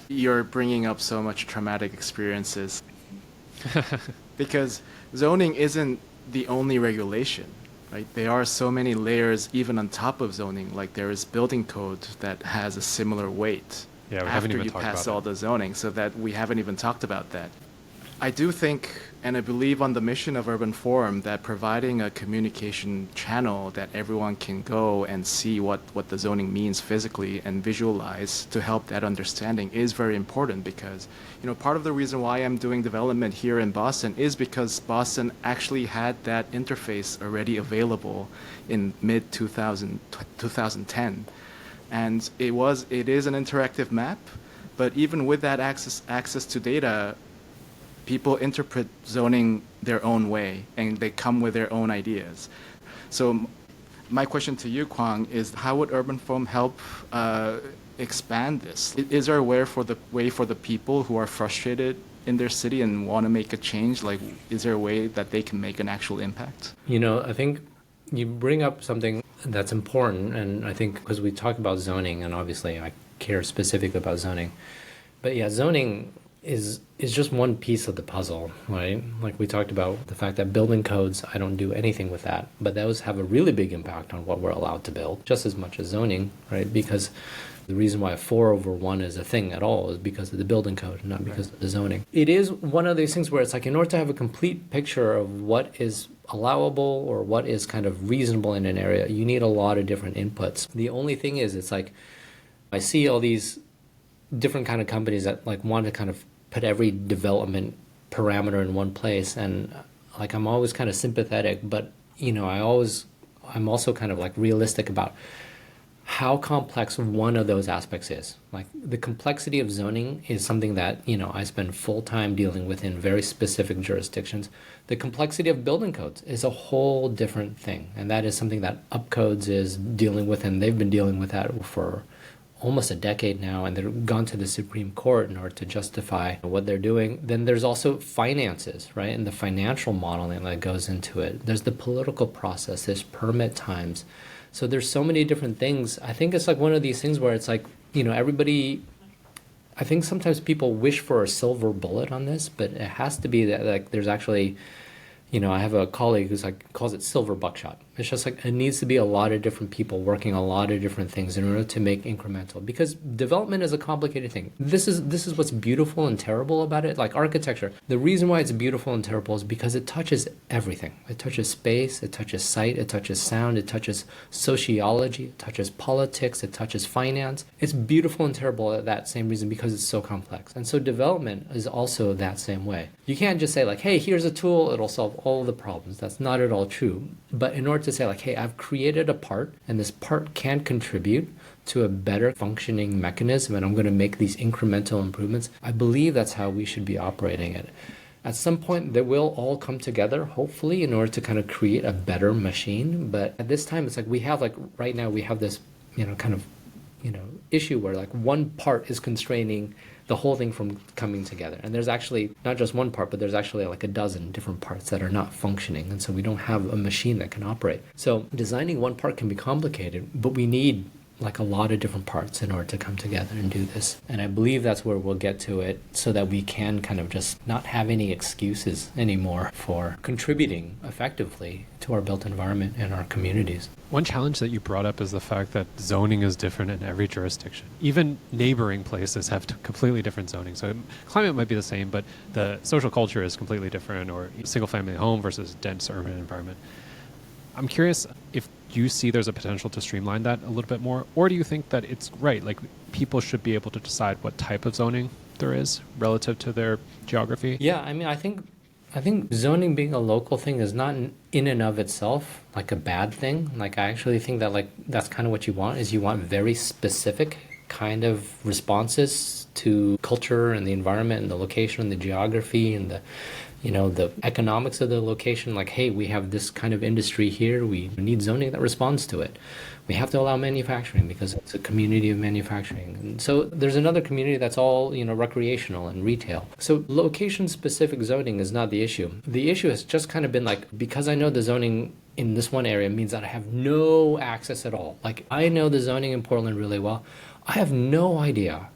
you're bringing up so much traumatic experiences because zoning isn't the only regulation. Right? There are so many layers even on top of zoning. Like there is building code that has a similar weight after you pass all the zoning, so that we haven't even talked about that. I do think, and I believe on the mission of UrbanForm, that providing a communication channel that everyone can go and see what the zoning means physically and visualize to help that understanding is very important, because part of the reason why I'm doing development here in Boston is because Boston actually had that interface already available in mid 2010. And it is an interactive map, but even with that access to data, people interpret zoning their own way, and they come with their own ideas. So my question to you, Quang, is how would UrbanForm help expand this? Is there a way for the people who are frustrated in their city and want to make a change? Like, is there a way that they can make an actual impact? I think you bring up something that's important, and I think because we talk about zoning, and obviously I care specifically about zoning, but yeah, zoning is just one piece of the puzzle, right? Like we talked about the fact that building codes, I don't do anything with that, but those have a really big impact on what we're allowed to build, just as much as zoning, right? Because the reason why 4/1 is a thing at all is because of the building code, not because of the zoning. It is one of these things where it's like, in order to have a complete picture of what is allowable or what is kind of reasonable in an area, you need a lot of different inputs. The only thing is, it's like, I see all these different kind of companies that like want to kind of put every development parameter in one place, and like I'm always kind of sympathetic, but I'm also kind of like realistic about how complex one of those aspects is. Like the complexity of zoning is something that I spend full time dealing with in very specific jurisdictions. The complexity of building codes is a whole different thing, and that is something that UpCodes is dealing with, and they've been dealing with that for almost a decade now, and they've gone to the Supreme Court in order to justify what they're doing. Then there's also finances, right? And the financial modeling that goes into it. There's the political process, there's permit times. So there's so many different things. I think it's like one of these things where it's like, everybody, I think sometimes people wish for a silver bullet on this, but it has to be that like there's actually, I have a colleague who's like calls it silver buckshot. It's just like it needs to be a lot of different people working a lot of different things in order to make incremental, because development is a complicated thing. This is what's beautiful and terrible about it. Like architecture, the reason why it's beautiful and terrible is because it touches everything. It touches space, it touches sight, it touches sound, it touches sociology, it touches politics, it touches finance. It's beautiful and terrible at that same reason because it's so complex. And so development is also that same way. You can't just say like, hey, here's a tool, it'll solve all the problems. That's not at all true. But in order to say like, hey, I've created a part and this part can contribute to a better functioning mechanism and I'm going to make these incremental improvements, I believe that's how we should be operating it. At some point, they will all come together, hopefully, in order to kind of create a better machine. But at this time, it's like we have like right now we have this, issue where like one part is constraining the whole thing from coming together. And there's actually not just one part, but there's actually like a dozen different parts that are not functioning. And so we don't have a machine that can operate. So designing one part can be complicated, but we need like a lot of different parts in order to come together and do this. And I believe that's where we'll get to it so that we can kind of just not have any excuses anymore for contributing effectively to our built environment and our communities. One challenge that you brought up is the fact that zoning is different in every jurisdiction. Even neighboring places have completely different zoning. So climate might be the same, but the social culture is completely different, or single family home versus dense urban environment. I'm curious if you see there's a potential to streamline that a little bit more, or do you think that it's right, like people should be able to decide what type of zoning there is relative to their geography? Yeah, I mean, I think zoning being a local thing is not in and of itself like a bad thing. Like I actually think that like that's kind of what you want, is you want very specific kind of responses to culture and the environment and the location and the geography and the economics of the location. Like, hey, we have this kind of industry here. We need zoning that responds to it. We have to allow manufacturing because it's a community of manufacturing. And so there's another community that's all, recreational and retail. So location-specific zoning is not the issue. The issue has just kind of been like, because I know the zoning in this one area means that I have no access at all. Like, I know the zoning in Portland really well. I have no idea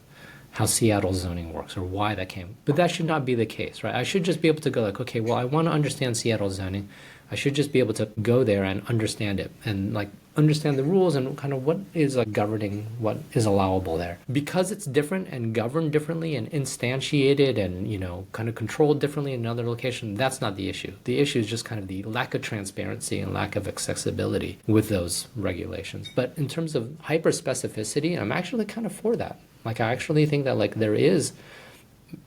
how Seattle zoning works or why that came. But that should not be the case, right? I should just be able to go like, okay, well, I want to understand Seattle zoning. I should just be able to go there and understand it and like understand the rules and kind of what is like governing what is allowable there. Because it's different and governed differently and instantiated and, kind of controlled differently in another location, that's not the issue. The issue is just kind of the lack of transparency and lack of accessibility with those regulations. But in terms of hyper specificity, I'm actually kind of for that. Like, I actually think that like there is,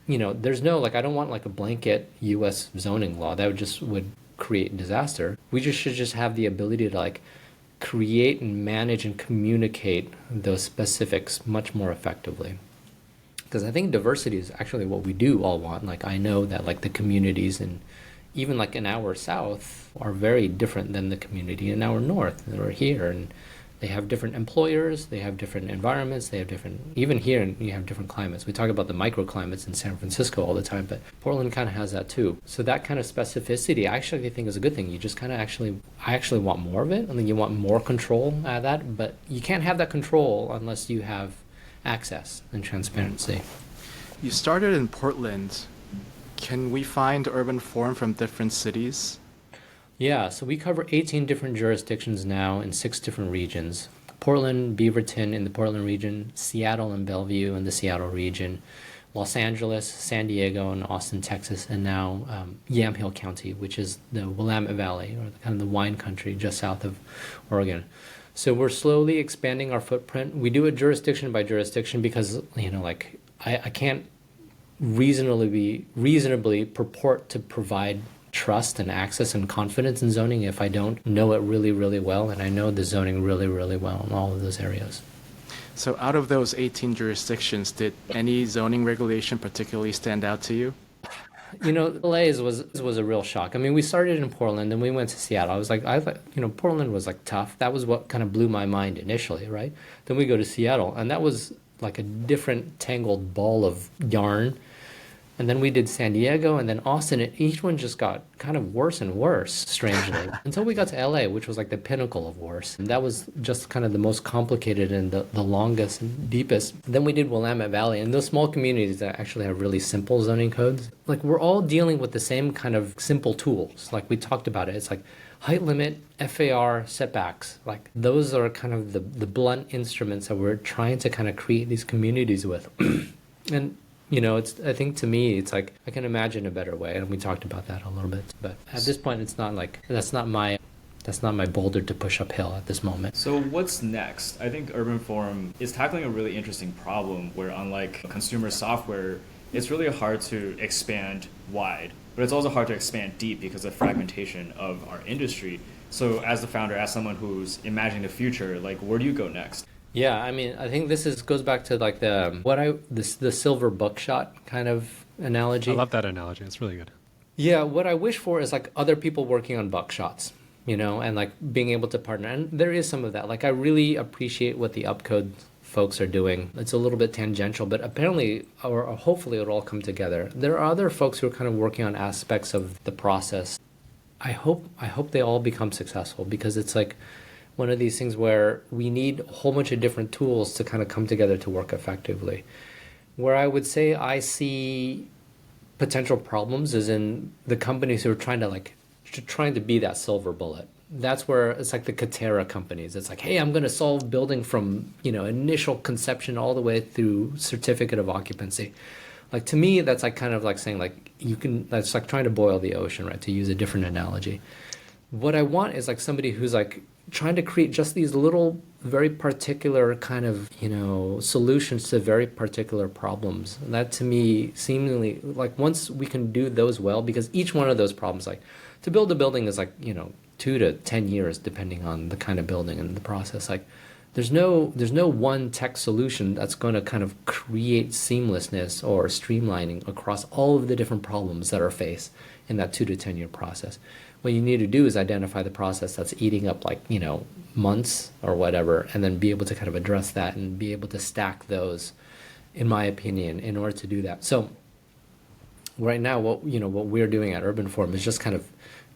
there's no, like, I don't want like a blanket US zoning law that would create disaster. We should just have the ability to like create and manage and communicate those specifics much more effectively. Because I think diversity is actually what we do all want. Like, I know that like the communities in even like in our south are very different than the community in our north or here, and they have different employers, they have different environments, they have different, even here you have different climates. We talk about the microclimates in San Francisco all the time, but Portland kind of has that too. So that kind of specificity, I actually think is a good thing. You just kind of I actually want more of it. I think you want more control at that, but you can't have that control unless you have access and transparency. You started in Portland. Can we find UrbanForm from different cities? Yeah, so we cover 18 different jurisdictions now in 6 different regions. Portland, Beaverton in the Portland region, Seattle and Bellevue in the Seattle region, Los Angeles, San Diego, and Austin, Texas, and now Yamhill County, which is the Willamette Valley, or kind of the wine country just south of Oregon. So we're slowly expanding our footprint. We do it jurisdiction by jurisdiction because, I can't reasonably purport to provide trust and access and confidence in zoning if I don't know it really, really well, and I know the zoning really, really well in all of those areas. So out of those 18 jurisdictions, did any zoning regulation particularly stand out to you? LA was a real shock. I mean, we started in Portland, then we went to Seattle. I was like, Portland was like tough. That was what kind of blew my mind initially, right? Then we go to Seattle, and that was like a different tangled ball of yarn. And then we did San Diego and then Austin, and each one just got kind of worse and worse, strangely, until we got to LA, which was like the pinnacle of worse. And that was just kind of the most complicated and the longest and deepest. Then we did Willamette Valley, and those small communities that actually have really simple zoning codes. Like, we're all dealing with the same kind of simple tools. Like, we talked about it. It's like height limit, FAR, setbacks. Like, those are kind of the blunt instruments that we're trying to kind of create these communities with. And I think to me, it's like, I can imagine a better way. And we talked about that a little bit. But at this point, it's not like, that's not my boulder to push uphill at this moment. So what's next? I think UrbanForm is tackling a really interesting problem where, unlike consumer software, it's really hard to expand wide, but it's also hard to expand deep because of fragmentation of our industry. So as the founder, as someone who's imagining the future, like, where do you go next? Yeah, I mean, I think this goes back to like the silver buckshot kind of analogy. I love that analogy. It's really good. Yeah, what I wish for is like other people working on buckshots, and like being able to partner. And there is some of that. Like, I really appreciate what the Upcode folks are doing. It's a little bit tangential, but apparently, or hopefully it'll all come together. There are other folks who are kind of working on aspects of the process. I hope they all become successful, because it's like one of these things where we need a whole bunch of different tools to kind of come together to work effectively. Where I would say I see potential problems is in the companies who are trying to be that silver bullet. That's where it's like the Katera companies. It's like, hey, I'm going to solve building from, initial conception all the way through certificate of occupancy. Like, to me, that's like kind of like saying like that's like trying to boil the ocean, right? To use a different analogy. What I want is like somebody who's like trying to create just these little, very particular kind of, solutions to very particular problems. And that, to me, seemingly, like, once we can do those well, because each one of those problems, like, to build a building is like, 2 to 10 years, depending on the kind of building and the process. Like, there's no one tech solution that's going to kind of create seamlessness or streamlining across all of the different problems that are faced in that 2 to 10 year process. What you need to do is identify the process that's eating up like, months or whatever, and then be able to kind of address that and be able to stack those, in my opinion, in order to do that. So right now, what we're doing at UrbanForm is just kind of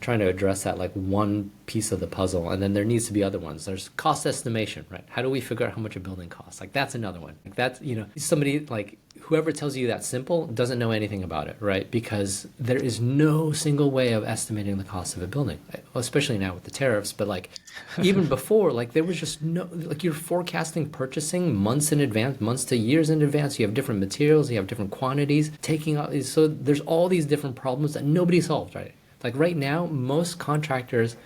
trying to address that like one piece of the puzzle, and then there needs to be other ones. There's cost estimation, right? How do we figure out how much a building costs? Like, that's another one. Like, that's, somebody like whoever tells you that's simple doesn't know anything about it, right? Because there is no single way of estimating the cost of a building, especially now with the tariffs. But like, even before, like, there was just no, like, you're forecasting purchasing months in advance, months to years in advance. You have different materials, you have different quantities, so there's all these different problems that nobody solved, right? Like, right now, most contractors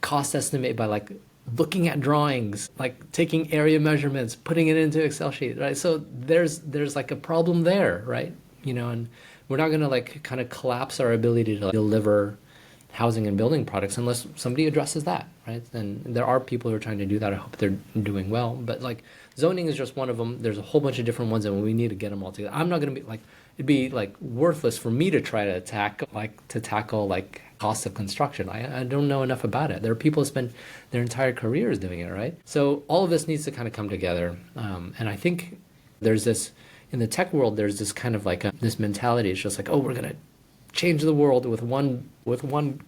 cost estimate by like looking at drawings, like taking area measurements, putting it into Excel sheet, right? So there's like a problem there, right? And we're not going to like kind of collapse our ability to deliver housing and building products unless somebody addresses that, right? And there are people who are trying to do that. I hope they're doing well. But like, zoning is just one of them. There's a whole bunch of different ones, and we need to get them all together. I'm not going to be like, it'd be like worthless for me to try to tackle like cost of construction. I don't know enough about it. There are people who spend their entire careers doing it, right? So all of this needs to kind of come together. And I think there's this, in the tech world, there's this kind of like this mentality. It's just like, oh, we're going to change the world with one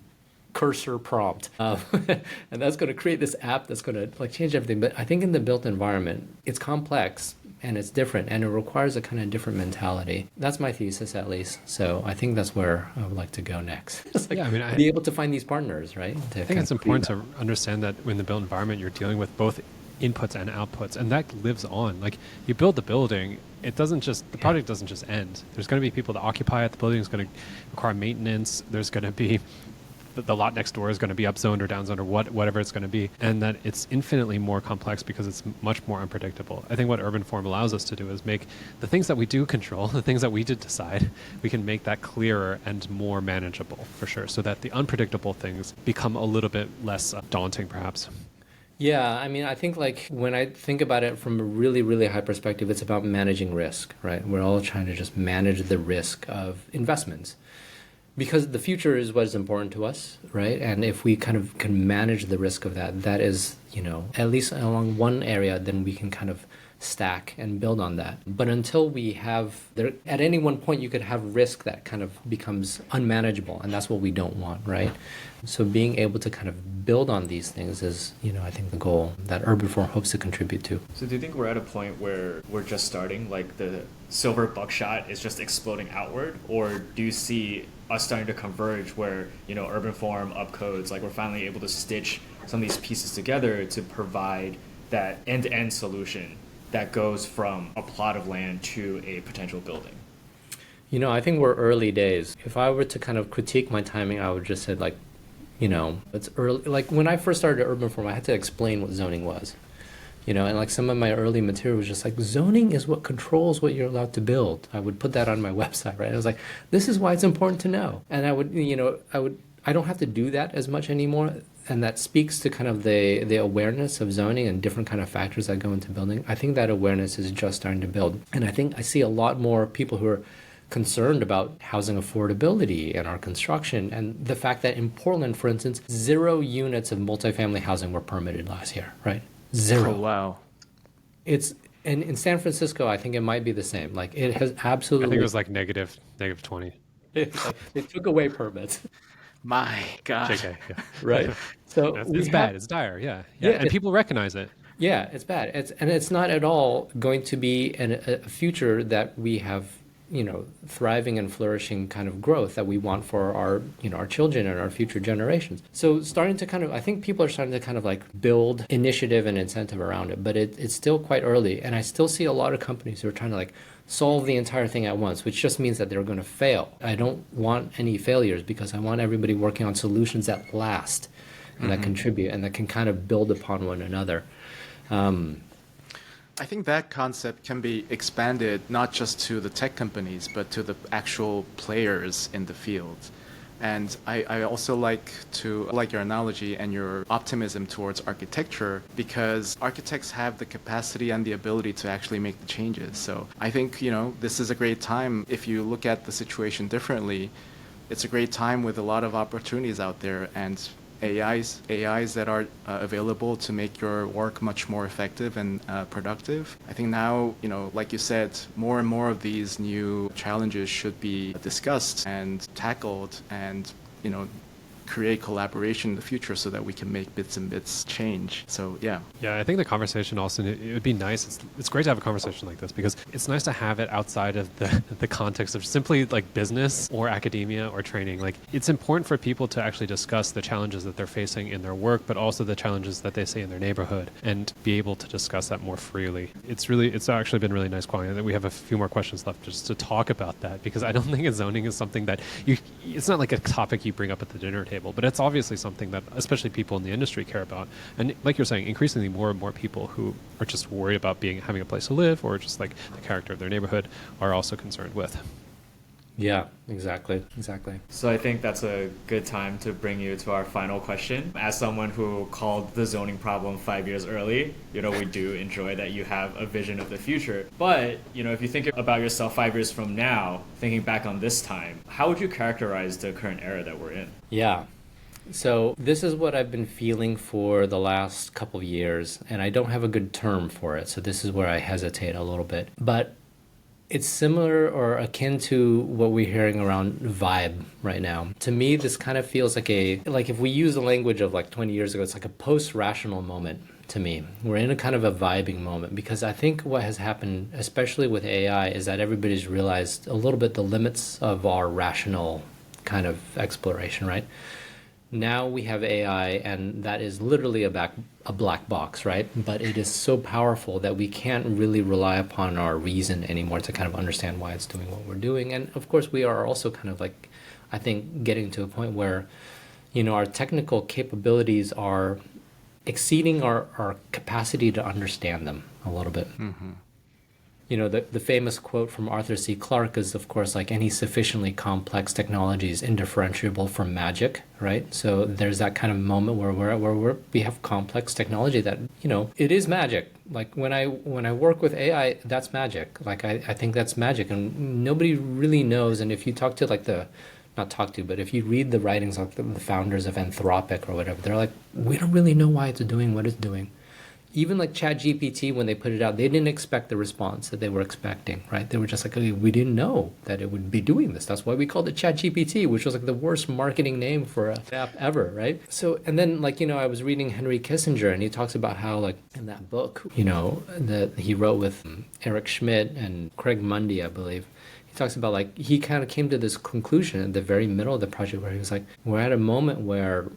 cursor prompt. And that's going to create this app that's going to like change everything. But I think in the built environment, it's complex and it's different, and it requires a kind of different mentality. That's my thesis, at least. So I think that's where I would like to go next. Like, yeah, I mean, be able to find these partners, right? I think it's important to understand that in the built environment, you're dealing with both inputs and outputs, and that lives on. Like, you build the building, the project doesn't just end. There's going to be people to occupy it. The building is going to require maintenance. There's going to be the lot next door is going to be upzoned or downzoned or whatever it's going to be, and that it's infinitely more complex because it's much more unpredictable. I think what UrbanForm allows us to do is make the things that we do control, the things that we did decide, we can make that clearer and more manageable, for sure, so that the unpredictable things become a little bit less daunting, perhaps. Yeah, I mean, I think like when I think about it from a really, really high perspective, it's about managing risk, right? We're all trying to just manage the risk of investments because the future is what is important to us, right? And if we kind of can manage the risk of that, that is, at least along one area, then we can kind of stack and build on that. But until we have there, at any one point, you could have risk that kind of becomes unmanageable, and that's what we don't want, right? So being able to kind of build on these things is, I think the goal that UrbanForm hopes to contribute to. So do you think we're at a point where we're just starting, like the silver buckshot is just exploding outward, or do you see us starting to converge where, UrbanForm, Upcodes, like we're finally able to stitch some of these pieces together to provide that end-to-end solution that goes from a plot of land to a potential building? I think we're early days. If I were to kind of critique my timing, I would just say like, it's early. Like when I first started at UrbanForm, I had to explain what zoning was. And like some of my early material was just like, zoning is what controls what you're allowed to build. I would put that on my website, right? I was like, this is why it's important to know. And I would, I don't have to do that as much anymore. And that speaks to kind of the awareness of zoning and different kind of factors that go into building. I think that awareness is just starting to build. And I think I see a lot more people who are concerned about housing affordability and our construction. And the fact that in Portland, for instance, 0 units of multifamily housing were permitted last year, right? 0. Oh, wow. It's and in San Francisco, I think it might be the same. Like it has absolutely. I think it was like negative 20. They took away permits, My God. JK, yeah. right? So It's bad. It's dire. Yeah. And people recognize it. Yeah, it's bad. It's not at all going to be a future that we have, thriving and flourishing kind of growth that we want for our, our children and our future generations. So starting to kind of, I think people are starting to kind of like build initiative and incentive around it, but it's still quite early. And I still see a lot of companies who are trying to like solve the entire thing at once, which just means that they're going to fail. I don't want any failures because I want everybody working on solutions that last and that contribute and that can kind of build upon one another. I think that concept can be expanded not just to the tech companies, but to the actual players in the field. And I also like your analogy and your optimism towards architecture, because architects have the capacity and the ability to actually make the changes. So I think, this is a great time. If you look at the situation differently, it's a great time with a lot of opportunities out there, and AIs that are available to make your work much more effective and productive. I think now, like you said, more and more of these new challenges should be discussed and tackled and, create collaboration in the future so that we can make bits and bits change. So, yeah. Yeah, I think the conversation also, it would be nice. It's great to have a conversation like this because it's nice to have it outside of the context of simply like business or academia or training. Like it's important for people to actually discuss the challenges that they're facing in their work, but also the challenges that they see in their neighborhood and be able to discuss that more freely. It's actually been really nice, Quang, that we have a few more questions left just to talk about that, because I don't think zoning is something that it's not like a topic you bring up at the dinner table. But it's obviously something that especially people in the industry care about. And like you're saying, increasingly more and more people who are just worried about having a place to live or just like the character of their neighborhood are also concerned with. Yeah, exactly. So I think that's a good time to bring you to our final question. As someone who called the zoning problem 5 years early, we do enjoy that you have a vision of the future. But, if you think about yourself 5 years from now, thinking back on this time, how would you characterize the current era that we're in? Yeah. So this is what I've been feeling for the last couple of years, and I don't have a good term for it. So this is where I hesitate a little bit. But it's similar or akin to what we're hearing around vibe right now. To me, this kind of feels like if we use the language of like 20 years ago, it's like a post-rational moment to me. We're in a kind of a vibing moment, because I think what has happened, especially with AI, is that everybody's realized a little bit the limits of our rational kind of exploration, right? Now we have AI, and that is literally a black box, right? But it is so powerful that we can't really rely upon our reason anymore to kind of understand why it's doing what we're doing. And of course, we are also kind of like, I think, getting to a point where, our technical capabilities are exceeding our capacity to understand them a little bit. Mm-hmm. the famous quote from Arthur C. Clarke is, of course, like any sufficiently complex technology is indifferentiable from magic, right? So there's that kind of moment where we have complex technology that, it is magic. Like when I work with AI, that's magic. Like I think that's magic, and nobody really knows. And if you talk to not talk to, but if you read the writings of the founders of Anthropic or whatever, they're like, we don't really know why it's doing what it's doing. Even like ChatGPT, when they put it out, they didn't expect the response that they were expecting, right? They were just like, okay, we didn't know that it would be doing this. That's why we called it ChatGPT, which was like the worst marketing name for an app ever, right? So, and then I was reading Henry Kissinger, and he talks about how like in that book, that he wrote with Eric Schmidt and Craig Mundy, I believe, he talks about like, he kind of came to this conclusion at the very middle of the project where he was like, we're at a moment where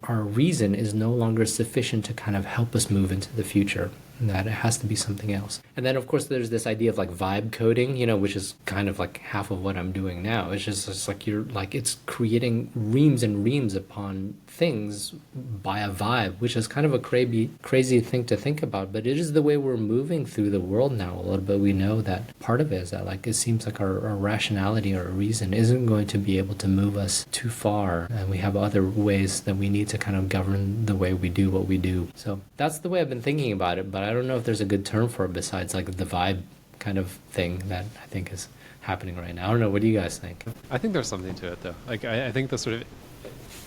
our reason is no longer sufficient to kind of help us move into the future, and that it has to be something else. And then, of course, there's this idea of like vibe coding, which is kind of like half of what I'm doing now. It's like it's creating reams and reams upon things by a vibe, which is kind of a crazy thing to think about, but it is the way we're moving through the world now a little bit. We know that part of it is that like it seems like our rationality or our reason isn't going to be able to move us too far, and we have other ways that we need to kind of govern the way we do what we do. So that's the way I've been thinking about it, but I don't know if there's a good term for it besides like the vibe kind of thing that I think is happening right now. I don't know. What do you guys think? I think there's something to it, though. Like, I think the sort of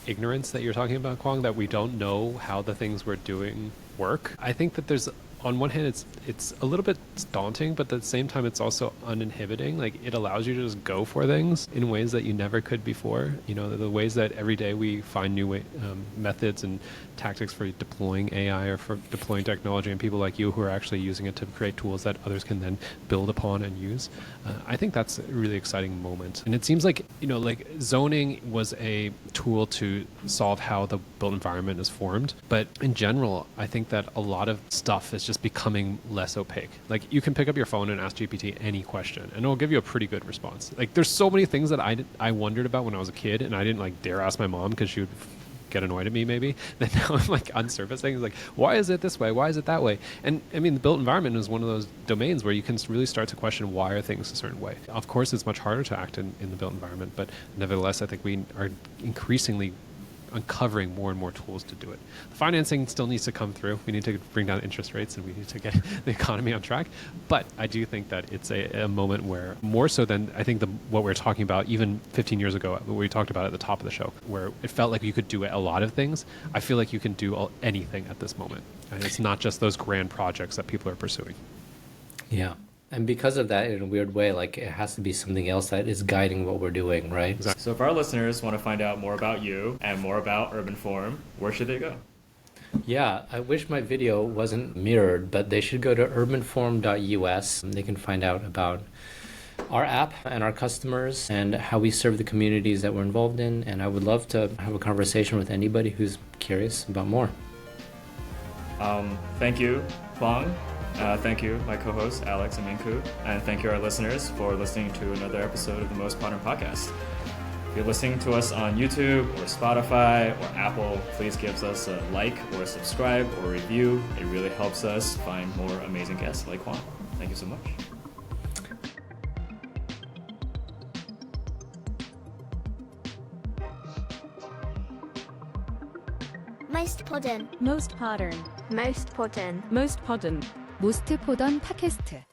ignorance that you're talking about, Quang, that we don't know how the things we're doing work. I think that there's, on one hand, it's a little bit daunting, but at the same time, it's also uninhibiting. Like, it allows you to just go for things in ways that you never could before. The ways that every day we find new methods and tactics for deploying AI or for deploying technology, and people like you who are actually using it to create tools that others can then build upon and use. I think that's a really exciting moment. And it seems like, like zoning was a tool to solve how the built environment is formed. But in general, I think that a lot of stuff is just becoming less opaque. Like, you can pick up your phone and ask GPT any question, and it'll give you a pretty good response. Like, there's so many things that I wondered about when I was a kid, and I didn't like dare ask my mom because she would get annoyed at me maybe. Then now I'm like unsurfacing, like, why is it this way? Why is it that way? And I mean, the built environment is one of those domains where you can really start to question, why are things a certain way? Of course, it's much harder to act in the built environment, but nevertheless, I think we are increasingly uncovering more and more tools to do it. The financing still needs to come through. We need to bring down interest rates, and we need to get the economy on track. But I do think that it's a moment where, more so than I think what we were talking about even 15 years ago, what we talked about at the top of the show, where it felt like you could do a lot of things. I feel like you can do anything at this moment. And it's not just those grand projects that people are pursuing. Yeah. And because of that, in a weird way, like it has to be something else that is guiding what we're doing, right? Exactly. So if our listeners want to find out more about you and more about UrbanForm, where should they go? Yeah, I wish my video wasn't mirrored, but they should go to urbanform.us. They can find out about our app and our customers and how we serve the communities that we're involved in. And I would love to have a conversation with anybody who's curious about more. Thank you, Quang. Thank you, my co-hosts, Alex and Minkoo. And thank you, our listeners, for listening to another episode of the Most Podern podcast. If you're listening to us on YouTube or Spotify or Apple, please give us a like or a subscribe or review. It really helps us find more amazing guests like Quang. Thank you so much. Most Podern. Most Podern. Most Podern. Most Podern. 모스트 포던 팟캐스트